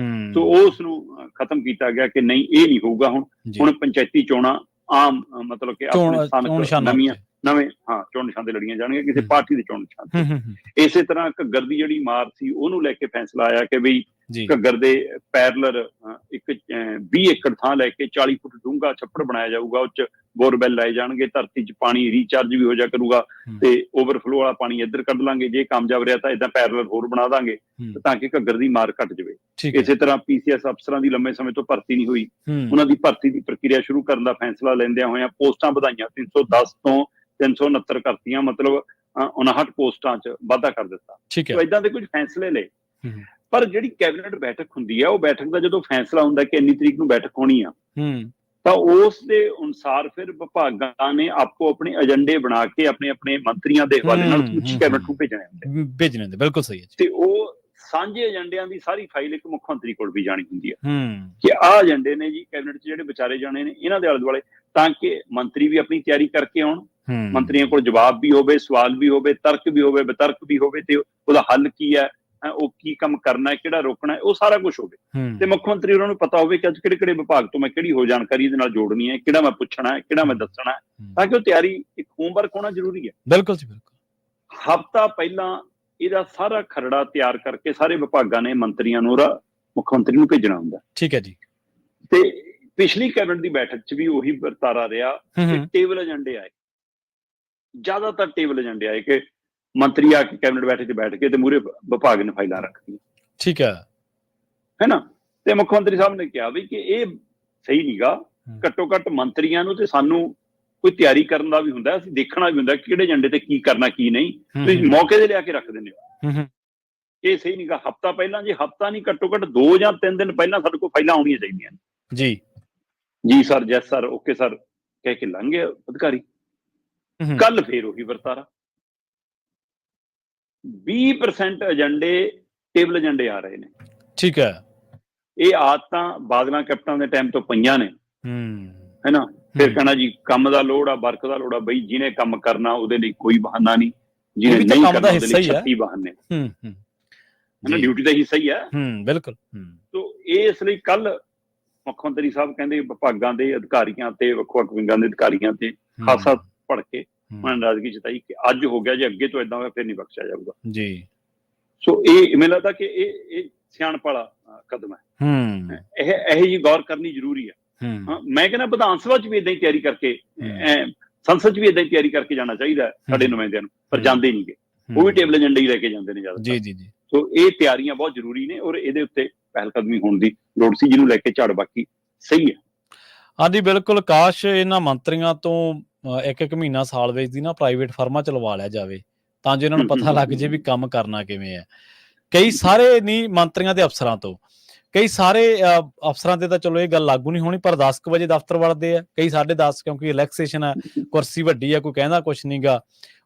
B: ਸੋ ਉਸ ਨੂੰ ਖਤਮ ਕੀਤਾ ਗਿਆ ਕਿ ਨਹੀਂ, ਇਹ ਨਹੀਂ ਹੋਊਗਾ। ਹੁਣ ਪੰਚਾਇਤੀ ਚੋਣਾਂ ਆਮ ਮਤਲਬ ਕਿ ਆਪਣੇ ਨਵੇਂ ਚੋਣ ਨਿਸ਼ਾਨ ਤੇ ਲੜੀਆਂ ਜਾਣਗੀਆਂ, ਕਿਸੇ ਪਾਰਟੀ ਦੇ ਚੋਣ ਨਿਸ਼ਾਨ ਤੇ। ਇਸੇ ਤਰ੍ਹਾਂ ਘੱਗਰ ਦੀ ਜਿਹੜੀ ਮਾਰ ਸੀ ਉਹਨੂੰ ਲੈ ਕੇ ਫੈਸਲਾ ਆਇਆ ਕਿ ਬਈ ਘੱਗਰ ਦੇ ਪੈਰਲਰ 20 ਏਕੜ ਥਾਂ ਲੈ ਕੇ 40 ਫੁੱਟ ਡੂੰਘਾ ਛੱਪੜ ਬਣਾਇਆ ਜਾਊਗਾ, ਉਹ 'ਚ ਬੋਰਵੈਲ ਲਾਏ ਜਾਣਗੇ, ਧਰਤੀ 'ਚ ਪਾਣੀ ਰੀਚਾਰਜ ਵੀ ਹੋ ਜਾ ਕਰੂਗਾ ਤੇ ਓਵਰਫਲੋ ਵਾਲਾ ਪਾਣੀ ਇੱਧਰ ਕੱਢ ਲਾਂਗੇ। ਜੇ ਕਾਮਯਾਬ ਰਿਹਾ ਤਾਂ ਏਦਾਂ ਪੈਰਲਰ ਹੋਰ ਬਣਾ ਦਾਂਗੇ ਤਾਂ ਕਿ ਘੱਗਰ ਦੀ ਮਾਰ ਘਟ ਜਾਵੇ। ਇਸੇ ਤਰ੍ਹਾਂ PCS ਅਫਸਰਾਂ ਦੀ ਲੰਮੇ ਸਮੇਂ ਤੋਂ ਭਰਤੀ ਨਹੀਂ ਹੋਈ, ਉਹਨਾਂ ਦੀ ਭਰਤੀ ਦੀ ਪ੍ਰਕਿਰਿਆ ਸ਼ੁਰੂ ਕਰਨ ਦਾ ਫੈਸਲਾ ਲੈਂਦਿਆਂ ਹੋਇਆਂ ਪੋਸਟਾਂ ਵਧਾਈਆਂ, 310 ਤੋਂ 369 ਕਰਤੀਆਂ, ਮਤਲਬ 59 ਪੋਸਟਾਂ 'ਚ ਵਾਧਾ ਕਰ ਦਿੱਤਾ। ਸੋ ਏਦਾਂ ਦੇ ਕੁਝ ਫੈਸਲੇ ਲਏ। ਪਰ ਜਿਹੜੀ ਕੈਬਨਿਟ ਬੈਠਕ ਹੁੰਦੀ ਹੈ, ਉਹ ਬੈਠਕ ਦਾ ਜਦੋਂ ਫੈਸਲਾ ਹੁੰਦਾ ਕਿ ਇੰਨੀ ਤਰੀਕ ਨੂੰ ਬੈਠਕ ਹੋਣੀ ਆ, ਤਾਂ ਉਸ ਦੇ ਅਨੁਸਾਰ ਫਿਰ ਵਿਭਾਗਾਂ ਨੇ ਆਪੋ ਆਪਣੇ ਏਜੰਡੇ ਬਣਾ ਕੇ ਆਪਣੇ ਆਪਣੇ ਮੰਤਰੀਆਂ ਦੇ ਹਵਾਲੇ ਨਾਲ ਸਮੁੱਚੀ ਕੈਬਨਿਟ ਨੂੰ ਭੇਜਣੇ ਹੁੰਦੇ।
A: ਬਿਲਕੁਲ ਸਹੀ ਹੈ।
B: ਤੇ ਉਹ ਸਾਂਝੇ ਏਜੰਡਿਆਂ ਦੀ ਸਾਰੀ ਫਾਈਲ ਇੱਕ ਮੁੱਖ ਮੰਤਰੀ ਕੋਲ ਵੀ ਜਾਣੀ ਹੁੰਦੀ ਹੈ ਕਿ ਆਹ ਏਜੰਡੇ ਨੇ ਜੀ ਕੈਬਨਿਟ 'ਚ ਜਿਹੜੇ ਵਿਚਾਰੇ ਜਾਣੇ ਨੇ ਇਹਨਾਂ ਦੇ ਆਲੇ ਦੁਆਲੇ, ਤਾਂ ਕਿ ਮੰਤਰੀ ਵੀ ਆਪਣੀ ਤਿਆਰੀ ਕਰਕੇ ਆਉਣ, ਮੰਤਰੀਆਂ ਕੋਲ ਜਵਾਬ ਵੀ ਹੋਵੇ, ਸਵਾਲ ਵੀ ਹੋਵੇ, ਤਰਕ ਵੀ ਹੋਵੇ, ਵਿਤਰਕ ਵੀ ਹੋਵੇ, ਤੇ ਉਹਦਾ ਹੱਲ ਕੀ ਹੈ, ਉਹ ਕੀ ਕੰਮ ਕਰਨਾ ਹੈ, ਕਿਹੜਾ ਰੋਕਣਾ ਹੈ, ਉਹ ਸਾਰਾ ਕੁਝ ਹੋਵੇ। ਤੇ ਮੁੱਖ ਮੰਤਰੀ ਉਹਨਾਂ ਨੂੰ ਪਤਾ ਹੋਵੇ ਕਿ ਅੱਜ ਕਿਹੜੇ ਵਿਭਾਗ ਤੋਂ ਮੈਂ ਕਿਹੜੀ ਹੋਰ ਜਾਣਕਾਰੀ ਇਹਦੇ ਨਾਲ ਜੋੜਨੀ ਹੈ, ਕਿਹੜਾ ਮੈਂ ਪੁੱਛਣਾ ਹੈ, ਕਿਹੜਾ ਮੈਂ ਦੱਸਣਾ ਹੈ, ਤਾਂ ਕਿ ਉਹ ਤਿਆਰੀ ਇੱਕ ਹੋਮਵਰਕ ਹੋਣਾ ਜ਼ਰੂਰੀ ਹੈ।
A: ਬਿਲਕੁਲ ਜੀ, ਬਿਲਕੁਲ।
B: ਹਫ਼ਤਾ ਪਹਿਲਾਂ ਇਹਦਾ ਸਾਰਾ ਖਰੜਾ ਤਿਆਰ ਕਰਕੇ ਸਾਰੇ ਵਿਭਾਗਾਂ ਨੇ ਮੰਤਰੀਆਂ ਨੂੰ ਮੁੱਖ ਮੰਤਰੀ ਨੂੰ ਭੇਜਣਾ ਹੁੰਦਾ।
A: ਠੀਕ ਹੈ ਜੀ।
B: ਤੇ ਪਿਛਲੀ ਕੈਬਨਿਟ ਦੀ ਬੈਠਕ 'ਚ ਵੀ ਉਹੀ ਵਰਤਾਰਾ ਰਿਹਾ ਕਿ ਟੇਬਲ ਏਜੰਡੇ ਆਏ, ਜ਼ਿਆਦਾਤਰ ਟੇਬਲ ਏਜੰਡੇ ਆਏ ਕਿ ਮੰਤਰੀ ਆ ਕੇ ਕੈਬਨਿਟ ਬੈਠਕ 'ਚ ਬੈਠ ਕੇ ਤੇ ਮੂਹਰੇ ਵਿਭਾਗ ਨੇ ਫਾਈਲਾਂ ਰੱਖਦੀਆਂ। ਠੀਕ ਹੈ ਨਾ। ਤੇ ਮੁੱਖ ਮੰਤਰੀ ਸਾਹਿਬ ਨੇ ਕਿਹਾ ਵੀ ਕਿ ਇਹ ਸਹੀ ਨੀਗਾ, ਘੱਟੋ ਘੱਟ ਮੰਤਰੀਆਂ ਨੂੰ ਤੇ ਸਾਨੂੰ ਕੋਈ ਤਿਆਰੀ ਕਰਨ ਦਾ ਵੀ ਹੁੰਦਾ, ਅਸੀਂ ਦੇਖਣਾ ਵੀ ਹੁੰਦਾ ਕਿਹੜੇ ਏਜੰਡੇ ਤੇ ਕੀ ਕਰਨਾ ਕੀ ਨਹੀਂ, ਤੁਸੀਂ ਮੌਕੇ ਤੇ ਲਿਆ ਕੇ ਰੱਖ ਦਿੰਦੇ ਹੋ। ਇਹ ਸਹੀ ਨਹੀਂਗਾ। ਹਫ਼ਤਾ ਪਹਿਲਾਂ, ਜੇ ਹਫ਼ਤਾ ਨਹੀਂ, ਘੱਟੋ ਘੱਟ 2 ਜਾਂ 3 ਦਿਨ ਪਹਿਲਾਂ ਸਾਡੇ ਕੋਲ ਫਾਈਲਾਂ ਆਉਣੀਆਂ ਚਾਹੀਦੀਆਂ ਨੇ।
A: ਜੀ
B: ਜੀ ਸਰ, ਜੈਸ ਸਰ, ਓਕੇ ਸਰ ਕਹਿ ਕੇ ਲੰਘ ਗਏ ਅਧਿਕਾਰੀ। ਕੱਲ ਫੇਰ ਉਹੀ ਵਰਤਾਰਾ। 20% ਏਜੰਡੇ ਟੇਬਲ ਏਜੰਡੇ ਆ ਰਹੇ ਨੇ।
A: ਠੀਕ ਹੈ।
B: ਇਹ ਆਦਤਾਂ ਬਾਦਲਾਂ ਕੈਪਟਨ ਦੇ ਟਾਈਮ ਤੋਂ ਪਈਆਂ ਨੇ, ਹੈਨਾ। ਫਿਰ ਕਹਿਣਾ ਜੀ ਕੰਮ ਦਾ ਲੋੜ ਆ, ਵਰਕ ਦਾ ਲੋੜ ਆ। ਬਈ ਜਿਹਨੇ ਕੰਮ ਕਰਨਾ ਉਹਦੇ ਲਈ ਕੋਈ ਬਹਾਨਾ ਨਹੀਂ, ਜਿਹਨੇ ਨਹੀਂ ਕਰਨਾ ਉਹਦੇ ਲਈ 36 ਬਹਾਨੇ। ਹੈਨਾ, ਡਿਊਟੀ ਦਾ ਹਿੱਸਾ ਹੀ ਹੈ।
A: ਬਿਲਕੁਲ।
B: ਤੋ ਇਸ ਲਈ ਕੱਲ ਮੁੱਖ ਮੰਤਰੀ ਸਾਹਿਬ ਕਹਿੰਦੇ ਵਿਭਾਗਾਂ ਦੇ ਅਧਿਕਾਰੀਆਂ ਤੇ ਵੱਖ-ਵੱਖ ਵਿੰਗਾਂ ਦੇ ਅਧਿਕਾਰੀਆਂ ਤੇ ਖਾਸਾ ਭੜ ਕੇ ਉਹਨਾਂ ਨਾਰਾਜ਼ਗੀ ਜਤਾਈ ਕਿ ਅੱਜ ਹੋ ਗਿਆ, ਜੇ ਅੱਗੇ ਤੋਂ ਏਦਾਂ ਹੋਇਆ ਫਿਰ ਨਹੀਂ ਬਖਸ਼ਿਆ ਜਾਊਗਾ
A: ਜੀ।
B: ਸੋ ਇਹ ਮੈਨੂੰ ਲੱਗਦਾ ਕਿ ਇਹ ਸਿਆਣਪ ਵਾਲਾ ਕਦਮ ਹੈ। ਇਹ ਜੀ ਗੌਰ ਕਰਨੀ ਜ਼ਰੂਰੀ ਹੈ। ਮੈਂ ਕਹਿੰਦਾ ਵਿਧਾਨ ਸਭਾ ਚ ਵੀ ਏਦਾਂ ਹੀ ਤਿਆਰੀ ਕਰਕੇ, ਸੰਸਦ ਚ ਵੀ ਏਦਾਂ ਹੀ ਤਿਆਰੀ ਕਰਕੇ ਜਾਣਾ ਚਾਹੀਦਾ ਸਾਡੇ ਨੁਮਾਇੰਦਿਆਂ ਨੂੰ, ਪਰ ਜਾਂਦੇ ਨਹੀਂ ਗੇ। ਉਹ ਵੀ ਟੇਬਲ ਏਜੰਡੇ ਹੀ ਲੈ ਕੇ ਜਾਂਦੇ ਨੇ ਜ਼ਿਆਦਾ। ਜੀ। ਸੋ ਇਹ ਤਿਆਰੀਆਂ ਬਹੁਤ ਜ਼ਰੂਰੀ ਨੇ ਔਰ ਇਹਦੇ ਉੱਤੇ ਪਹਿਲ ਕਦਮੀ ਹੋਣ ਦੀ ਲੋੜ ਸੀ, ਜਿਹਨੂੰ ਲੈ ਕੇ ਝਾੜ ਬਾਕੀ ਸਹੀ ਹੈ।
A: ਹਾਂਜੀ ਬਿਲਕੁਲ। ਕਾਸ਼ ਇਹਨਾਂ ਮੰਤਰੀਆਂ ਤੋਂ ਇੱਕ ਮਹੀਨਾ ਸਾਲ ਵਿੱਚ ਦੀ ਨਾ ਪ੍ਰਾਈਵੇਟ ਫਰਮਾਂ ਚ ਲਵਾ ਲਿਆ ਜਾਵੇ, ਤਾਂ ਜੋ ਇਹਨਾਂ ਨੂੰ ਪਤਾ ਲੱਗ ਜੇ ਵੀ ਕੰਮ ਕਰਨਾ ਕਿਵੇਂ ਹੈ। ਕਈ ਸਾਰੇ ਨਹੀਂ ਮੰਤਰੀਆਂ ਦੇ ਅਫਸਰਾਂ ਤੋਂ, ਕਈ ਸਾਰੇ ਅਫਸਰਾਂ ਤੇ ਤਾਂ ਚਲੋ ਇਹ ਗੱਲ ਲਾਗੂ ਨਹੀਂ ਹੋਣੀ, ਪਰ 10 ਵਜੇ ਦਫ਼ਤਰ ਵੜਦੇ ਆ ਕਈ 10:30, ਕਿਉਂਕਿ ਇਲੈਕਸ਼ਨ ਹੈ, ਕੁਰਸੀ ਵੱਡੀ ਆ, ਕੋਈ ਕਹਿੰਦਾ ਕੁਛ ਨਹੀਂ ਗਾ।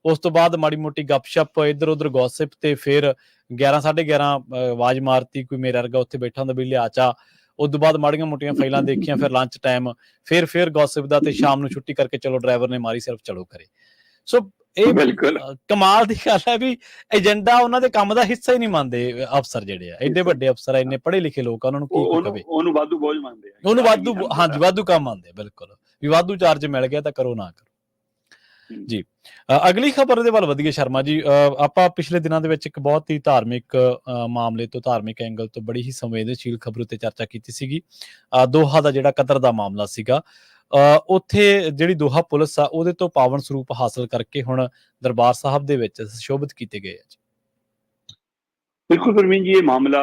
A: ਉਸ ਤੋਂ ਬਾਅਦ ਮਾੜੀ ਮੋਟੀ ਗੱਪਸ਼ਪ, ਇੱਧਰ ਉੱਧਰ ਗੌਸਿਪ, ਤੇ ਫਿਰ 11 11:30 ਆਵਾਜ਼ ਮਾਰਤੀ, ਕੋਈ ਮੇਰਾ ਵਰਗਾ ਉੱਥੇ ਬੈਠਾ ਹੁੰਦਾ ਵੀ ਲਿਆ ਚਾ। ਉਸ ਤੋਂ ਬਾਅਦ ਮਾੜੀਆਂ ਮੋਟੀਆਂ ਫਾਈਲਾਂ ਦੇਖੀਆਂ, ਫਿਰ ਲੰਚ ਟਾਈਮ, ਫਿਰ ਗੌਸਿਪ ਦਾ, ਤੇ ਸ਼ਾਮ ਨੂੰ ਛੁੱਟੀ ਕਰਕੇ ਚਲੋ ਡਰਾਈਵਰ ਨੇ ਮਾਰੀ ਸਿਰਫ, ਚਲੋ ਘਰੇ। ਸੋ ਇਹ ਕਮਾਲ ਦੀ ਗੱਲ ਹੈ ਵੀ ਏਜੰਡਾ ਉਹਨਾਂ ਦੇ ਕੰਮ ਦਾ ਹਿੱਸਾ ਹੀ ਨਹੀਂ ਮੰਨਦੇ ਅਫਸਰ ਜਿਹੜੇ ਆ। ਐਡੇ ਵੱਡੇ ਅਫਸਰ ਆ, ਇੰਨੇ ਪੜ੍ਹੇ ਲਿਖੇ ਲੋਕ ਆ, ਉਹਨਾਂ ਨੂੰ ਕੀ ਕਹੇ, ਉਹਨੂੰ ਵਾਧੂ ਬੋਝ ਮੰਨਦੇ ਆ, ਉਹਨੂੰ ਵਾਧੂ, ਹਾਂਜੀ ਵਾਧੂ ਕੰਮ ਮੰਨਦੇ ਆ। ਬਿਲਕੁਲ, ਵੀ ਵਾਧੂ ਚਾਰਜ ਮਿਲ ਗਿਆ ਤਾਂ ਕਰੋ ਨਾ ਕਰੋ। ਜੀ ਅਗਲੀ ਖਬਰ ਦੇ ਵੱਲ ਵਧੀਏ ਸ਼ਰਮਾ ਜੀ। ਆਪਾਂ ਪਿਛਲੇ ਦਿਨਾਂ ਦੇ ਵਿੱਚ ਇੱਕ ਬਹੁਤ ਹੀ ਧਾਰਮਿਕ ਮਾਮਲੇ ਤੋਂ, ਧਾਰਮਿਕ ਐਂਗਲ ਤੋਂ ਬੜੀ ਹੀ ਸੰਵੇਦਨਸ਼ੀਲ ਖਬਰ ਉੱਤੇ ਚਰਚਾ ਕੀਤੀ ਸੀਗੀ। ਦੋਹਾ ਦਾ ਜਿਹੜਾ ਕਤਲ ਦਾ ਮਾਮਲਾ ਸੀਗਾ, ਉੱਥੇ ਜਿਹੜੀ ਦੋਹਾ ਪੁਲਿਸ ਆ ਉਹਦੇ ਤੋਂ ਪਾਵਨ ਸਰੂਪ ਹਾਸਲ ਕਰਕੇ ਹੁਣ ਦਰਬਾਰ ਸਾਹਿਬ ਦੇ ਵਿੱਚ ਸੁਸ਼ੋਭਿਤ ਕੀਤੇ ਗਏ ਆ ਜੀ।
B: ਬਿਲਕੁਲ ਪ੍ਰਵੀਨ ਜੀ, ਇਹ ਮਾਮਲਾ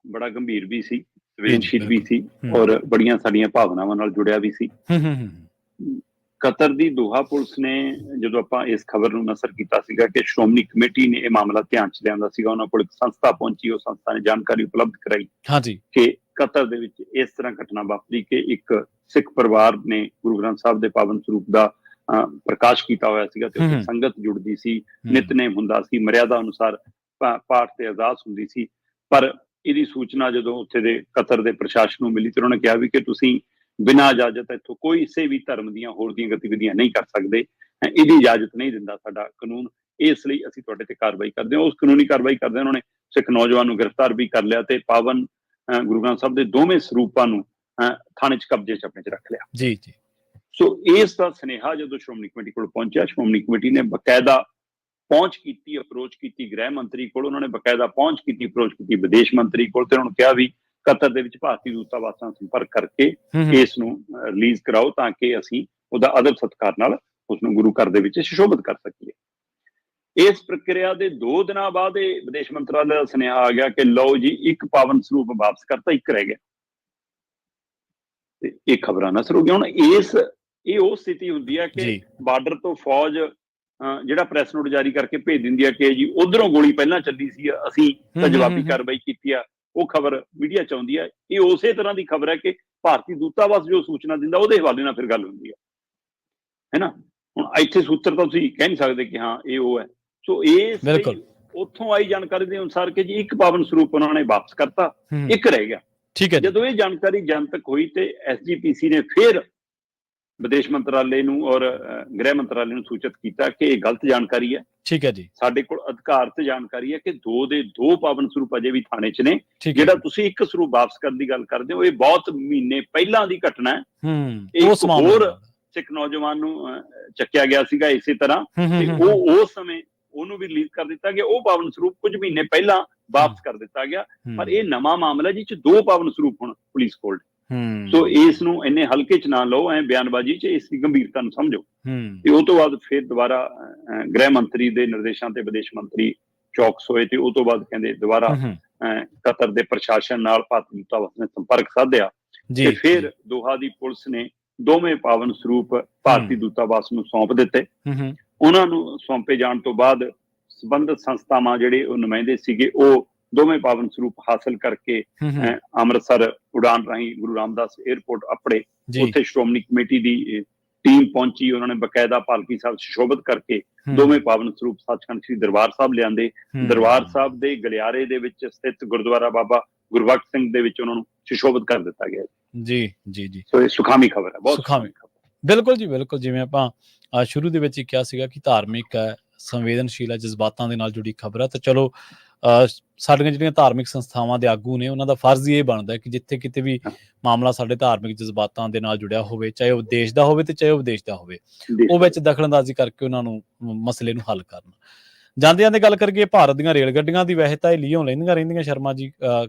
B: ਬੜਾ ਗੰਭੀਰ ਵੀ ਸੀ, ਸੰਵੇਦਨਸ਼ੀਲ ਵੀ ਸੀ, ਔਰ ਬੜੀਆਂ ਸਾਡੀਆਂ ਭਾਵਨਾਵਾਂ ਨਾਲ ਜੁੜਿਆ ਵੀ ਸੀ। ਕਤਰ ਦੀ ਦੋਹਾ ਪੁਲਿਸ ਨੇ, ਜਦੋਂ ਆਪਾਂ ਇਸ ਖਬਰ ਨੂੰ ਨਸ਼ਰ ਕੀਤਾ ਸੀਗਾ ਕਿ ਸ਼੍ਰੋਮਣੀ ਕਮੇਟੀ ਨੇ ਇਹ ਮਾਮਲਾ ਧਿਆਨ ਚ ਲਿਆਂਦਾ ਸੀਗਾ, ਉਹਨਾਂ ਕੋਲ ਇੱਕ ਸੰਸਥਾ ਪਹੁੰਚੀ, ਉਹ ਸੰਸਥਾ ਨੇ ਜਾਣਕਾਰੀ ਉਪਲਬਧ ਕਰਾਈ ਕਿ ਕਤਰ ਦੇ ਵਿੱਚ ਇਸ ਤਰ੍ਹਾਂ ਘਟਨਾ ਵਾਪਰੀ ਕਿ ਇੱਕ ਸਿੱਖ ਪਰਿਵਾਰ ਨੇ ਗੁਰੂ ਗ੍ਰੰਥ ਸਾਹਿਬ ਦੇ ਪਾਵਨ ਸਰੂਪ ਦਾ ਪ੍ਰਕਾਸ਼ ਕੀਤਾ ਹੋਇਆ ਸੀਗਾ, ਤੇ ਉੱਥੇ ਸੰਗਤ ਜੁੜਦੀ ਸੀ, ਨਿਤਨੇਮ ਹੁੰਦਾ ਸੀ, ਮਰਿਆਦਾ ਅਨੁਸਾਰ ਪਾਠ ਤੇ ਅਰਦਾਸ ਹੁੰਦੀ ਸੀ। ਪਰ ਇਹਦੀ ਸੂਚਨਾ ਜਦੋਂ ਉੱਥੇ ਦੇ ਕਤਰ ਦੇ ਪ੍ਰਸ਼ਾਸਨ ਨੂੰ ਮਿਲੀ, ਤੇ ਉਹਨਾਂ ਨੇ ਕਿਹਾ ਵੀ ਕਿ ਤੁਸੀਂ ਬਿਨਾਂ ਇਜਾਜ਼ਤ ਇੱਥੋਂ ਕੋਈ ਕਿਸੇ ਵੀ ਧਰਮ ਦੀਆਂ ਹੋਰ ਦੀਆਂ ਗਤੀਵਿਧੀਆਂ ਨਹੀਂ ਕਰ ਸਕਦੇ, ਇਹਦੀ ਇਜਾਜ਼ਤ ਨਹੀਂ ਦਿੰਦਾ ਸਾਡਾ ਕਾਨੂੰਨ, ਇਸ ਲਈ ਅਸੀਂ ਤੁਹਾਡੇ ਤੇ ਕਾਰਵਾਈ ਕਰਦੇ ਹਾਂ। ਉਸ ਕਾਨੂੰਨੀ ਕਾਰਵਾਈ ਕਰਦੇ ਉਹਨਾਂ ਨੇ ਸਿੱਖ ਨੌਜਵਾਨ ਨੂੰ ਗ੍ਰਿਫਤਾਰ ਵੀ ਕਰ ਲਿਆ, ਤੇ ਪਾਵਨ ਗੁਰੂ ਗ੍ਰੰਥ ਸਾਹਿਬ ਦੇ ਦੋਵੇਂ ਸਰੂਪਾਂ ਨੂੰ ਥਾਣੇ ਚ ਕਬਜ਼ੇ ਚ ਆਪਣੇ ਚ ਰੱਖ ਲਿਆ। ਜੀ। ਸੋ ਇਸ ਦਾ ਸੁਨੇਹਾ ਜਦੋਂ ਸ਼੍ਰੋਮਣੀ ਕਮੇਟੀ ਕੋਲ ਪਹੁੰਚਿਆ, ਸ਼੍ਰੋਮਣੀ ਕਮੇਟੀ ਨੇ ਬਕਾਇਦਾ ਪਹੁੰਚ ਕੀਤੀ, ਅਪਰੋਚ ਕੀਤੀ ਗ੍ਰਹਿ ਮੰਤਰੀ ਕੋਲ, ਉਹਨਾਂ ਨੇ ਬਕਾਇਦਾ ਪਹੁੰਚ ਕੀਤੀ, ਅਪਰੋਚ ਕੀਤੀ ਵਿਦੇਸ਼ ਮੰਤਰੀ ਕੋਲ, ਤੇ ਉਹਨਾਂ ਨੂੰ ਕਿਹਾ ਵੀ ਕਤਰ ਦੇ ਵਿੱਚ ਭਾਰਤੀ ਦੂਤਾਵਾਸ ਨਾਲ ਸੰਪਰਕ ਕਰਕੇ ਇਸ ਨੂੰ ਰਿਲੀਜ਼ ਕਰਾਓ, ਤਾਂ ਕਿ ਅਸੀਂ ਉਹਦਾ ਅਦਬ ਸਤਿਕਾਰ ਨਾਲ ਉਸਨੂੰ ਗੁਰੂ ਘਰ ਦੇ ਵਿੱਚ ਸੁਸ਼ੋਭਿਤ ਕਰ ਸਕੀਏ। ਇਸ ਪ੍ਰਕਿਰਿਆ ਦੇ 2 ਦਿਨਾਂ ਬਾਅਦ ਇਹ ਵਿਦੇਸ਼ ਮੰਤਰਾਲੇ ਦਾ ਸੁਨੇਹਾ ਆ ਗਿਆ ਕਿ ਲਓ ਜੀ, ਇੱਕ ਪਾਵਨ ਸਰੂਪ ਵਾਪਸ ਕਰਤਾ, ਇੱਕ ਰਹਿ ਗਿਆ, ਤੇ ਇਹ ਖਬਰਾਂ ਨਸ਼ਰ ਹੋ ਗਈਆਂ। ਹੁਣ ਇਹ ਉਹ ਸਥਿਤੀ ਹੁੰਦੀ ਹੈ ਕਿ ਬਾਰਡਰ ਤੋਂ ਫੌਜ ਜਿਹੜਾ ਪ੍ਰੈਸ ਨੋਟ ਜਾਰੀ ਕਰਕੇ ਭੇਜ ਦਿੰਦੀ ਹੈ ਕਿ ਜੀ ਉਧਰੋਂ ਗੋਲੀ ਪਹਿਲਾਂ ਚੱਲੀ ਸੀ, ਅਸੀਂ ਤਾਂ ਜਵਾਬੀ ਕਾਰਵਾਈ ਕੀਤੀ ਆ, ਉਹ ਖਬਰ ਮੀਡੀਆ ਚ ਆਉਂਦੀ ਹੈ। ਇਹ ਉਸੇ ਤਰ੍ਹਾਂ ਦੀ ਖਬਰ ਹੈ ਕਿ ਭਾਰਤੀ ਦੂਤਾਵਾਸ ਜੋ ਸੂਚਨਾ ਦਿੰਦਾ ਉਹਦੇ ਹਵਾਲੇ ਨਾਲ ਫਿਰ ਗੱਲ ਹੁੰਦੀ ਹੈ ਨਾ। ਹੁਣ ਇੱਥੇ ਸੂਤਰ ਤਾਂ ਤੁਸੀਂ ਕਹਿ ਨਹੀਂ ਸਕਦੇ ਕਿ ਹਾਂ ਇਹ ਉਹ ਹੈ। ਸੋ ਇਹ ਉੱਥੋਂ ਆਈ ਜਾਣਕਾਰੀ ਦੇ ਅਨੁਸਾਰ ਕਿ ਜੀ ਇੱਕ ਪਾਵਨ ਸਰੂਪ ਉਹਨਾਂ ਨੇ ਵਾਪਸ ਕਰਤਾ, ਇੱਕ ਰਹਿ ਗਿਆ। ਠੀਕ ਹੈ। ਜਦੋਂ ਇਹ ਜਾਣਕਾਰੀ ਜਨਤਕ ਹੋਈ ਤੇ SGPC ਨੇ ਫਿਰ ਵਿਦੇਸ਼ ਮੰਤਰਾਲੇ ਨੂੰ ਔਰ ਗ੍ਰਹਿ ਮੰਤਰਾਲੇ ਨੂੰ ਸੂਚਿਤ ਕੀਤਾ ਕਿ ਇਹ ਗਲਤ ਜਾਣਕਾਰੀ ਹੈ। ਠੀਕ ਹੈ ਜੀ, ਸਾਡੇ ਕੋਲ ਅਧਿਕਾਰਤ ਜਾਣਕਾਰੀ ਹੈ ਕਿ 2 ਦੇ 2 ਪਾਵਨ ਸਰੂਪ ਅਜੇ ਵੀ ਥਾਣੇ 'ਚ ਨੇ। ਜਿਹੜਾ ਤੁਸੀਂ ਇੱਕ ਸਰੂਪ ਵਾਪਸ ਕਰਨ ਦੀ ਗੱਲ ਕਰਦੇ ਹੋ, ਇਹ ਬਹੁਤ ਮਹੀਨੇ ਪਹਿਲਾਂ ਦੀ ਘਟਨਾ ਹੈ। ਇੱਕ ਹੋਰ ਸਿੱਖ ਨੌਜਵਾਨ ਨੂੰ ਚੱਕਿਆ ਗਿਆ ਸੀਗਾ ਇਸੇ ਤਰ੍ਹਾਂ, ਤੇ ਉਹ ਉਸ ਸਮੇਂ ਉਹਨੂੰ ਵੀ ਰਿਲੀਜ਼ ਕਰ ਦਿੱਤਾ ਗਿਆ। ਉਹ ਪਾਵਨ ਸਰੂਪ ਕੁਝ ਮਹੀਨੇ ਪਹਿਲਾਂ ਵਾਪਸ ਕਰ ਦਿੱਤਾ ਗਿਆ। ਪਰ ਇਹ ਨਵਾਂ ਮਾਮਲਾ ਜਿਸ 'ਚ 2 ਪਾਵਨ ਸਰੂਪ ਹੁਣ ਪੁਲਿਸ ਕੋਲ। ਸੋ ਇਸ ਨੂੰ ਇੰਨੇ ਹਲਕੇ ਚ ਨਾ ਲਓ, ਬਿਆਨਬਾਜ਼ੀ ਚ ਇਸ ਦੀ ਗੰਭੀਰਤਾ ਨੂੰ ਸਮਝੋ। ਤੇ ਉਹ ਤੋਂ ਬਾਅਦ ਫਿਰ ਦੁਬਾਰਾ ਗ੍ਰਹਿ ਮੰਤਰੀ ਦੇ ਨਿਰਦੇਸ਼ਾਂ ਤੇ ਵਿਦੇਸ਼ ਮੰਤਰੀ ਚੌਕਸ ਹੋਏ, ਤੇ ਉਹ ਤੋਂ ਬਾਅਦ ਕਹਿੰਦੇ ਦੁਬਾਰਾ ਕਤਰ ਦੇ ਪ੍ਰਸ਼ਾਸਨ ਨਾਲ ਭਾਰਤੀ ਦੂਤਾਵਾਸ ਨੇ ਸੰਪਰਕ ਸਾਧਿਆ, ਤੇ ਫਿਰ ਦੋਹਾ ਦੀ ਪੁਲਿਸ ਨੇ ਦੋਵੇਂ ਪਾਵਨ ਸਰੂਪ ਭਾਰਤੀ ਦੂਤਾਵਾਸ ਨੂੰ ਸੌਂਪ ਦਿੱਤੇ। ਉਹਨਾਂ ਨੂੰ ਸੌਂਪੇ ਜਾਣ ਤੋਂ ਬਾਅਦ ਸੰਬੰਧਿਤ ਸੰਸਥਾਵਾਂ ਜਿਹੜੇ ਉਹ ਨੁਮਾਇੰਦੇ ਸੀਗੇ, ਉਹ ਦੋਵੇਂ ਪਾਵਨ ਸਰੂਪ ਹਾਸਲ ਕਰਕੇ ਅੰਮ੍ਰਿਤਸਰ ਉਡਾਨ ਰਾਹੀਂ ਗੁਰੂ ਰਾਮਦਾਸ 에ਅਰਪੋਰਟ ਆਪਣੇ ਉੱਥੇ ਸ਼੍ਰੋਮਣੀ ਕਮੇਟੀ ਦੀ ਟੀਮ ਪਹੁੰਚੀ। ਉਹਨਾਂ ਨੇ ਬਕਾਇਦਾ ਪਾਲਕੀ ਸਾਹਿਬ ਸੁਸ਼ੋਭਿਤ ਕਰਕੇ ਦੋਵੇਂ ਪਾਵਨ ਸਰੂਪ ਸੱਚਖੰਡ ਸ੍ਰੀ ਦਰਬਾਰ ਸਾਹਿਬ ਲਿਆਂਦੇ। ਦਰਬਾਰ ਸਾਹਿਬ ਦੇ ਗਲਿਆਰੇ ਦੇ ਵਿੱਚ ਸਥਿਤ ਗੁਰਦੁਆਰਾ ਬਾਬਾ ਗੁਰਬਖਸ਼ ਸਿੰਘ ਦੇ ਵਿੱਚ ਉਹਨਾਂ ਨੂੰ ਸੁਸ਼ੋਭਿਤ ਕਰ ਦਿੱਤਾ ਗਿਆ। ਜੀ ਜੀ ਜੀ, ਸੋ ਇਹ ਸੁਖਾਵੀਂ ਖਬਰ ਹੈ, ਬਹੁਤ ਸੁਖਾਵੀਂ ਖਬਰ। ਬਿਲਕੁਲ ਜੀ, ਬਿਲਕੁਲ। ਜਿਵੇਂ ਆਪਾਂ ਸ਼ੁਰੂ ਦੇ ਵਿੱਚ ਹੀ ਕਿਹਾ ਸੀਗਾ ਕਿ ਧਾਰਮਿਕ ਹੈ, ਸੰਵੇਦਨਸ਼ੀਲ ਹੈ, ਜਜ਼ਬਾਤਾਂ ਦੇ ਨਾਲ ਜੁੜੀ ਖਬਰ ਹੈ। ਤਾਂ ਚਲੋ ਸਾਡੀਆਂ ਜਿਹੜੀਆਂ ਧਾਰਮਿਕ ਸੰਸਥਾਵਾਂ ਦੇ ਆਗੂ ਨੇ ਉਹਨਾਂ ਦਾ ਫਰਜ਼ ਇਹ ਬਣਦਾ ਕਿ ਜਿੱਥੇ ਕਿਤੇ ਵੀ ਮਾਮਲਾ ਸਾਡੇ ਧਾਰਮਿਕ ਜਜ਼ਬਾਤਾਂ ਦੇ ਨਾਲ ਜੁੜਿਆ ਹੋਵੇ, ਚਾਹੇ ਉਹ ਦੇਸ਼ ਦਾ ਹੋਵੇ ਤੇ ਚਾਹੇ ਉਹ ਵਿਦੇਸ਼ ਦਾ ਹੋਵੇ, ਉਹ ਵਿੱਚ ਦਖਲਅੰਦਾਜ਼ੀ ਕਰਕੇ ਉਹਨਾਂ ਨੂੰ ਮਸਲੇ ਨੂੰ ਹੱਲ ਕਰਨ। ਜਾਂਦੇ ਜਾਂਦੇ ਗੱਲ ਕਰੀਏ ਭਾਰਤ ਦੀਆਂ ਰੇਲ ਗੱਡੀਆਂ ਦੀ, ਵੈਸੇ ਤਾਂ ਇਹ ਲੀਓਂ ਲੈਂਦੀਆਂ ਰਹਿੰਦੀਆਂ ਸ਼ਰਮਾ ਜੀ,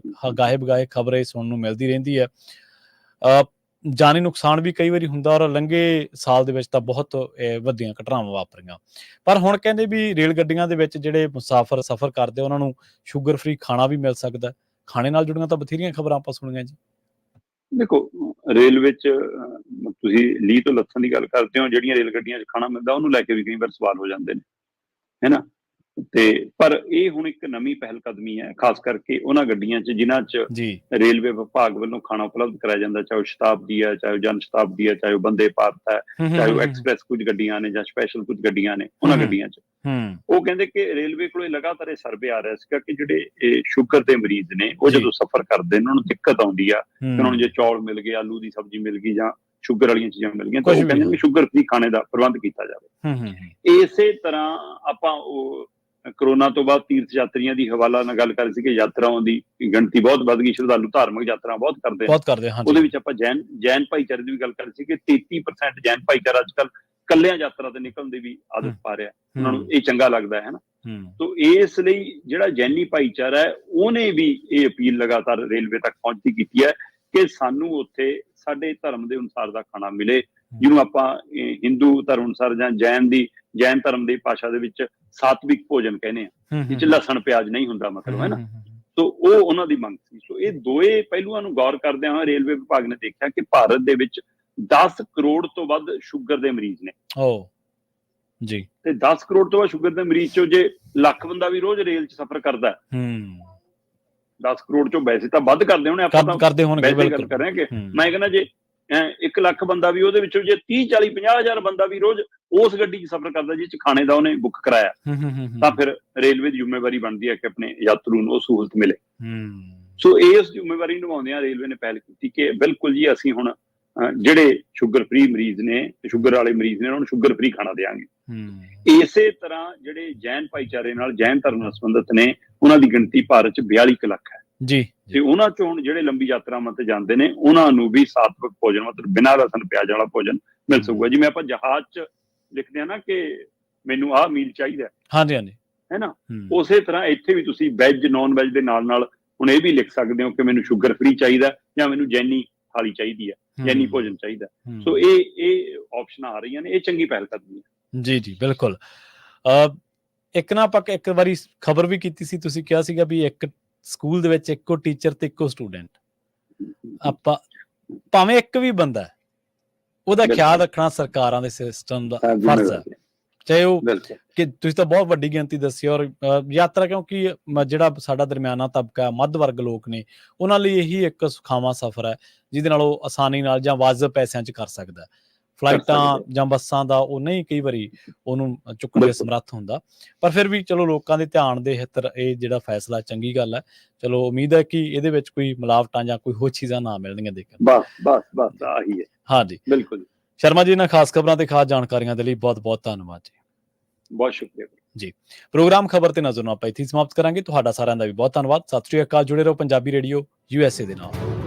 B: ਗਾਹੇ ਬਗਾਹੇ ਖਬਰ ਇਹ ਸੁਣਨ ਨੂੰ ਮਿਲਦੀ ਰਹਿੰਦੀ ਹੈ। ਜਾਨੀ ਨੁਕਸਾਨ ਵੀ ਕਈ ਵਾਰੀ ਹੁੰਦਾ, ਔਰ ਲੰਘੇ ਸਾਲ ਦੇ ਵਿੱਚ ਤਾਂ ਬਹੁਤ ਵੱਡੀਆਂ ਘਟਨਾਵਾਂ ਵਾਪਰੀਆਂ। ਪਰ ਹੁਣ ਕਹਿੰਦੇ ਵੀ ਰੇਲ ਗੱਡੀਆਂ ਦੇ ਵਿੱਚ ਜਿਹੜੇ ਮੁਸਾਫਰ ਸਫ਼ਰ ਕਰਦੇ ਉਹਨਾਂ ਨੂੰ ਸ਼ੂਗਰ ਫ੍ਰੀ ਖਾਣਾ ਵੀ ਮਿਲ ਸਕਦਾ। ਖਾਣੇ ਨਾਲ ਜੁੜੀਆਂ ਤਾਂ ਬਥੇਰੀਆਂ ਖਬਰਾਂ ਆਪਾਂ ਸੁਣੀਆਂ ਜੀ। ਦੇਖੋ, ਰੇਲ ਵਿੱਚ ਤੁਸੀਂ ਲੀਹ ਤੋਂ ਲੱਥਣ ਦੀ ਗੱਲ ਕਰਦੇ ਹੋ, ਜਿਹੜੀਆਂ ਰੇਲ ਗੱਡੀਆਂ 'ਚ ਖਾਣਾ ਮਿਲਦਾ ਉਹਨੂੰ ਲੈ ਕੇ ਵੀ ਕਈ ਵਾਰ ਸਵਾਲ ਹੋ ਜਾਂਦੇ ਨੇ, ਹੈ ਨਾ। ਤੇ ਪਰ ਇਹ ਹੁਣ ਇੱਕ ਨਵੀਂ ਪਹਿਲ ਕਦਮੀ ਹੈ, ਖਾਸ ਕਰਕੇ ਉਹਨਾਂ ਗੱਡੀਆਂ 'ਚ ਜਿਨ੍ਹਾਂ 'ਚ ਰੇਲਵੇ ਵਿਭਾਗ ਵੱਲੋਂ ਖਾਣਾ ਉਪਲਬਧ ਕਰਾਇਆ ਜਾਂਦਾ, ਚਾਹੇ ਉਹ ਸ਼ਤਾਬਦੀ ਹੈ, ਚਾਹੇ ਉਹ ਜਨ ਸ਼ਤਾਬਦੀ ਹੈ, ਚਾਹੇ ਉਹ ਬੰਦੇ ਭਾਰਤ ਹੈ, ਚਾਹੇ ਉਹ ਐਕਸਪ੍ਰੈਸ ਕੁਝ ਗੱਡੀਆਂ ਨੇ ਜਾਂ ਸਪੈਸ਼ਲ ਕੁਝ ਗੱਡੀਆਂ ਨੇ। ਉਹਨਾਂ ਗੱਡੀਆਂ 'ਚ ਉਹ ਕਹਿੰਦੇ ਕਿ ਰੇਲਵੇ ਕੋਲ ਲਗਾਤਾਰ ਇਹ ਸਰਵੇ ਆ ਰਿਹਾ ਸੀਗਾ ਕਿ ਜਿਹੜੇ ਸ਼ੂਗਰ ਦੇ ਮਰੀਜ਼ ਨੇ ਉਹ ਜਦੋਂ ਸਫ਼ਰ ਕਰਦੇ ਨੇ ਉਹਨਾਂ ਨੂੰ ਦਿੱਕਤ ਆਉਂਦੀ ਆ ਕਿ ਉਹਨਾਂ ਨੂੰ ਜੇ ਚੌਲ ਮਿਲ ਗਏ, ਆਲੂ ਦੀ ਸਬਜ਼ੀ ਮਿਲ ਗਈ ਜਾਂ ਸ਼ੂਗਰ ਵਾਲੀਆਂ ਚੀਜ਼ਾਂ ਮਿਲ ਗਈਆਂ, ਤਾਂ ਉਹ ਕਹਿੰਦੇ ਨੇ ਸ਼ੂਗਰ ਫ੍ਰੀ ਖਾਣੇ ਦਾ ਪ੍ਰਬੰਧ ਕੀਤਾ ਜਾਵੇ। ਇਸੇ ਤਰ੍ਹਾਂ ਆਪਾਂ ਉਹ ਕਰੋਨਾ ਤੋਂ ਬਾਅਦ ਤੀਰਥ ਯਾਤਰੀਆਂ ਦੀ ਹਵਾਲਾ ਨਾਲ ਗੱਲ ਕਰ ਰਹੀ ਸੀ ਕਿ ਯਾਤਰਾਵਾਂ ਦੀ ਗਿਣਤੀ ਬਹੁਤ ਵੱਧ ਗਈ, ਸ਼ਰਧਾਲੂ ਧਾਰਮਿਕ ਯਾਤਰਾ ਬਹੁਤ ਕਰਦੇ ਹਨ। ਉਹਦੇ ਵਿੱਚ ਆਪਾਂ ਜੈਨ ਭਾਈਚਾਰੇ ਦੀ ਵੀ ਗੱਲ ਕਰ ਰਹੀ ਸੀ ਕਿ 33% ਜੈਨ ਭਾਈਚਾਰਾ ਅੱਜ ਕੱਲ੍ਹ ਕੱਲਿਆਂ ਯਾਤਰਾ ਤੇ ਨਿਕਲਣ ਦੀ ਵੀ ਆਦਤ ਪਾ ਰਿਹਾ, ਉਹਨਾਂ ਨੂੰ ਇਹ ਚੰਗਾ ਲੱਗਦਾ ਹੈ ਨਾ। ਤੋ ਇਸ ਲਈ ਜਿਹੜਾ ਜੈਨੀ ਭਾਈਚਾਰਾ ਹੈ ਉਹਨੇ ਵੀ ਇਹ ਅਪੀਲ ਲਗਾਤਾਰ ਰੇਲਵੇ ਤੱਕ ਪਹੁੰਚਦੀ ਕੀਤੀ ਹੈ ਕਿ ਸਾਨੂੰ ਉੱਥੇ ਸਾਡੇ ਧਰਮ ਦੇ ਅਨੁਸਾਰ ਦਾ ਖਾਣਾ ਮਿਲੇ, ਜਿਹਨੂੰ ਆਪਾਂ ਹਿੰਦੂ ਧਰਮ ਅਨੁਸਾਰ ਜਾਂ ਜੈਨ ਧਰਮ ਦੀ ਭਾਸ਼ਾ ਦੇ ਵਿੱਚ ਸਾਤਵਿਕ ਭੋਜਨ ਕਹਿੰਦੇ ਆ, ਜਿਹ 'ਚ ਲਸਣ ਪਿਆਜ਼ ਨਹੀਂ ਹੁੰਦਾ, ਮਤਲਬ, ਹੈ ਨਾ। ਸੋ ਉਹ ਉਹਨਾਂ ਦੀ ਮੰਗ ਸੀ। ਸੋ ਇਹ ਦੋਏ ਪਹਿਲੂਆਂ ਨੂੰ ਗੌਰ ਕਰਦਿਆਂ ਹੋਇਆ ਰੇਲਵੇ ਵਿਭਾਗ ਨੇ ਦੇਖਿਆ ਕਿ ਭਾਰਤ ਦੇ ਵਿੱਚ 10 ਕਰੋੜ ਤੋਂ ਵੱਧ ਸ਼ੂਗਰ ਦੇ ਮਰੀਜ਼ ਨੇ ਜੀ, ਤੇ 10 ਕਰੋੜ ਤੋਂ ਵੱਧ ਸ਼ੂਗਰ ਦੇ ਮਰੀਜ਼ ਚੋਂ ਜੇ ਲੱਖ ਬੰਦਾ ਵੀ ਰੋਜ਼ ਰੇਲ 'ਚ ਸਫ਼ਰ ਕਰਦਾ, 10 ਕਰੋੜ ਚੋਂ ਵੈਸੇ ਤਾਂ ਵੱਧ ਕਰਦੇ ਹੋਣੇ, ਆਪਾਂ ਤਾਂ ਵੈਸੇ ਗੱਲ ਕਰ ਰਹੇ ਹਾਂ ਕਿ ਮੈਂ ਕਹਿੰਦਾ ਜੇ 1 ਲੱਖ ਬੰਦਾ ਵੀ ਉਹਦੇ ਵਿੱਚੋਂ ਜੇ 30, 40, 50 ਹਜ਼ਾਰ ਬੰਦਾ ਵੀ ਰੋਜ਼ ਉਸ ਗੱਡੀ 'ਚ ਸਫ਼ਰ ਕਰਦਾ ਜਿਸ 'ਚ ਖਾਣੇ ਦਾ ਉਹਨੇ ਬੁੱਕ ਕਰਾਇਆ, ਤਾਂ ਫਿਰ ਰੇਲਵੇ ਦੀ ਜ਼ਿੰਮੇਵਾਰੀ ਬਣਦੀ ਹੈ ਕਿ ਆਪਣੇ ਯਾਤਰੂ ਨੂੰ ਉਹ ਸਹੂਲਤ ਮਿਲੇ। ਸੋ ਇਸ ਜ਼ਿੰਮੇਵਾਰੀ ਨਿਭਾਉਂਦਿਆਂ ਰੇਲਵੇ ਨੇ ਪਹਿਲ ਕੀਤੀ ਕਿ ਬਿਲਕੁਲ ਜੀ ਅਸੀਂ ਹੁਣ ਜਿਹੜੇ ਸ਼ੂਗਰ ਫ੍ਰੀ ਮਰੀਜ਼ ਨੇ, ਸ਼ੂਗਰ ਵਾਲੇ ਮਰੀਜ਼ ਨੇ, ਉਹਨਾਂ ਨੂੰ ਸ਼ੂਗਰ ਫ੍ਰੀ ਖਾਣਾ ਦੇਵਾਂਗੇ। ਇਸੇ ਤਰ੍ਹਾਂ ਜਿਹੜੇ ਜੈਨ ਭਾਈਚਾਰੇ ਨਾਲ, ਜੈਨ ਧਰਮ ਨਾਲ ਸੰਬੰਧਿਤ ਨੇ, ਉਹਨਾਂ ਦੀ ਗਿਣਤੀ ਭਾਰਤ 'ਚ 42 ਲੱਖ ਹੈ ਜੀ, ਤੇ ਉਹਨਾਂ 'ਚੋਂ ਹੁਣ ਜਿਹੜੇ ਲੰਬੀ ਯਾਤਰਾਵਾਂ ਤੇ ਜਾਂਦੇ ਨੇ ਉਹਨਾਂ ਨੂੰ ਵੀ ਸਾਤਵਿਕ ਭੋਜਨ, ਮਤਲਬ ਬਿਨਾਂ ਲਸਣ ਪਿਆਜ਼ ਵਾਲਾ ਭੋਜਨ ਮਿਲ ਸਕੂਗਾ। ਜਿਵੇਂ ਆਪਾਂ ਜਹਾਜ਼ 'ਚ ਲਿਖਦੇ ਆ ਨਾ ਕਿ ਮੈਨੂੰ ਆਹ ਮੀਲ ਚਾਹੀਦਾ, ਹੈ ਨਾ, ਉਸੇ ਤਰ੍ਹਾਂ ਇੱਥੇ ਵੀ ਤੁਸੀਂ ਵੈਜ ਨੌਨ ਵੈਜ ਦੇ ਨਾਲ ਨਾਲ ਹੁਣ ਇਹ ਵੀ ਲਿਖ ਸਕਦੇ ਹੋ ਕਿ ਮੈਨੂੰ ਸ਼ੂਗਰ ਫ੍ਰੀ ਚਾਹੀਦਾ ਜਾਂ ਮੈਨੂੰ ਜੈਨੀ ਥਾਲੀ ਚਾਹੀਦੀ ਹੈ, ਜੈਨੀ ਭੋਜਨ ਚਾਹੀਦਾ। ਸੋ ਇਹ ਆਪਸ਼ਨਾਂ ਆ ਰਹੀਆਂ ਨੇ, ਇਹ ਚੰਗੀ ਪਹਿਲ ਕਦਮੀ ਹੈ। ਜੀ ਜੀ, ਬਿਲਕੁਲ। ਇੱਕ ਨਾ ਆਪਾਂ ਇੱਕ ਵਾਰੀ ਖਬਰ ਵੀ ਕੀਤੀ ਸੀ, ਤੁਸੀਂ ਕਿਹਾ ਸੀਗਾ ਵੀ ਇੱਕ ਸਕੂਲ ਦੇ ਵਿੱਚ ਇੱਕੋ ਟੀਚਰ ਤੇ ਇੱਕੋ ਸਟੂਡੈਂਟ, ਆਪਾਂ ਭਾਵੇਂ ਇੱਕ ਵੀ ਬੰਦਾ, ਉਹਦਾ ਖਿਆਲ ਰੱਖਣਾ ਸਰਕਾਰਾਂ ਦੇ ਸਿਸਟਮ ਦਾ ਫਰਜ਼ ਹੈ। ਚਾਹੇ ਉਹ ਕਿ ਤੁਸੀਂ ਤਾਂ ਬਹੁਤ ਵੱਡੀ ਗਿਣਤੀ ਦੱਸੀ, ਔਰ ਯਾਤਰਾ ਕਿਉਂਕਿ ਜਿਹੜਾ ਸਾਡਾ ਦਰਮਿਆਨਾ ਤਬਕਾ, ਮੱਧ ਵਰਗ ਲੋਕ ਨੇ, ਉਹਨਾਂ ਲਈ ਇਹੀ ਇੱਕ ਸੁਖਾਵਾਂ ਸਫ਼ਰ ਹੈ ਜਿਹਦੇ ਨਾਲ ਉਹ ਆਸਾਨੀ ਨਾਲ ਜਾਂ ਵਾਜਬ ਪੈਸਿਆਂ 'ਚ ਕਰ ਸਕਦਾ। ਫਲਾਈਟਾਂ ਜਾਂ ਬੱਸਾਂ ਦਾ ਉਹ ਨਹੀਂ ਕਈ ਵਾਰੀ ਉਹਨੂੰ ਚੁੱਕਣ ਦੇ ਸਮਰੱਥ ਹੁੰਦਾ, ਪਰ ਫਿਰ ਵੀ ਚਲੋ ਲੋਕਾਂ ਦੇ ਧਿਆਨ ਦੇ ਹਿੱਤਰ ਇਹ ਜਿਹੜਾ ਫੈਸਲਾ ਚੰਗੀ ਗੱਲ ਹੈ। ਚਲੋ ਉਮੀਦ ਹੈ ਕਿ ਇਹਦੇ ਵਿੱਚ ਕੋਈ ਮਿਲਾਵਟਾਂ ਜਾਂ ਕੋਈ ਹੋਰ ਚੀਜ਼ਾਂ ਨਾ ਮਿਲਣਗੀਆਂ ਦੇਖਣ। ਬਸ ਆਹੀ ਹੈ। ਹਾਂਜੀ, ਬਿਲਕੁਲ। ਸ਼ਰਮਾ ਜੀ, ਇਹਨਾਂ ਖਾਸ ਖਬਰਾਂ ਤੇ ਖਾਸ ਜਾਣਕਾਰੀਆਂ ਦੇ ਲਈ ਬਹੁਤ ਬਹੁਤ ਧੰਨਵਾਦ ਜੀ। ਬਹੁਤ ਸ਼ੁਕਰੀਆ ਜੀ। ਪ੍ਰੋਗਰਾਮ ਖਬਰ ਤੇ ਨਜ਼ਰ ਨੂੰ ਆਪਾਂ ਇੱਥੇ ਸਮਾਪਤ ਕਰਾਂਗੇ। ਤੁਹਾਡਾ ਸਾਰਿਆਂ ਦਾ ਵੀ ਬਹੁਤ ਧੰਨਵਾਦ। ਸਤਿ ਸ਼੍ਰੀ ਅਕਾਲ। ਜੁੜੇ ਰਹੋ ਪੰਜਾਬੀ ਰੇਡੀਓ USA ਦੇ ਨਾਲ।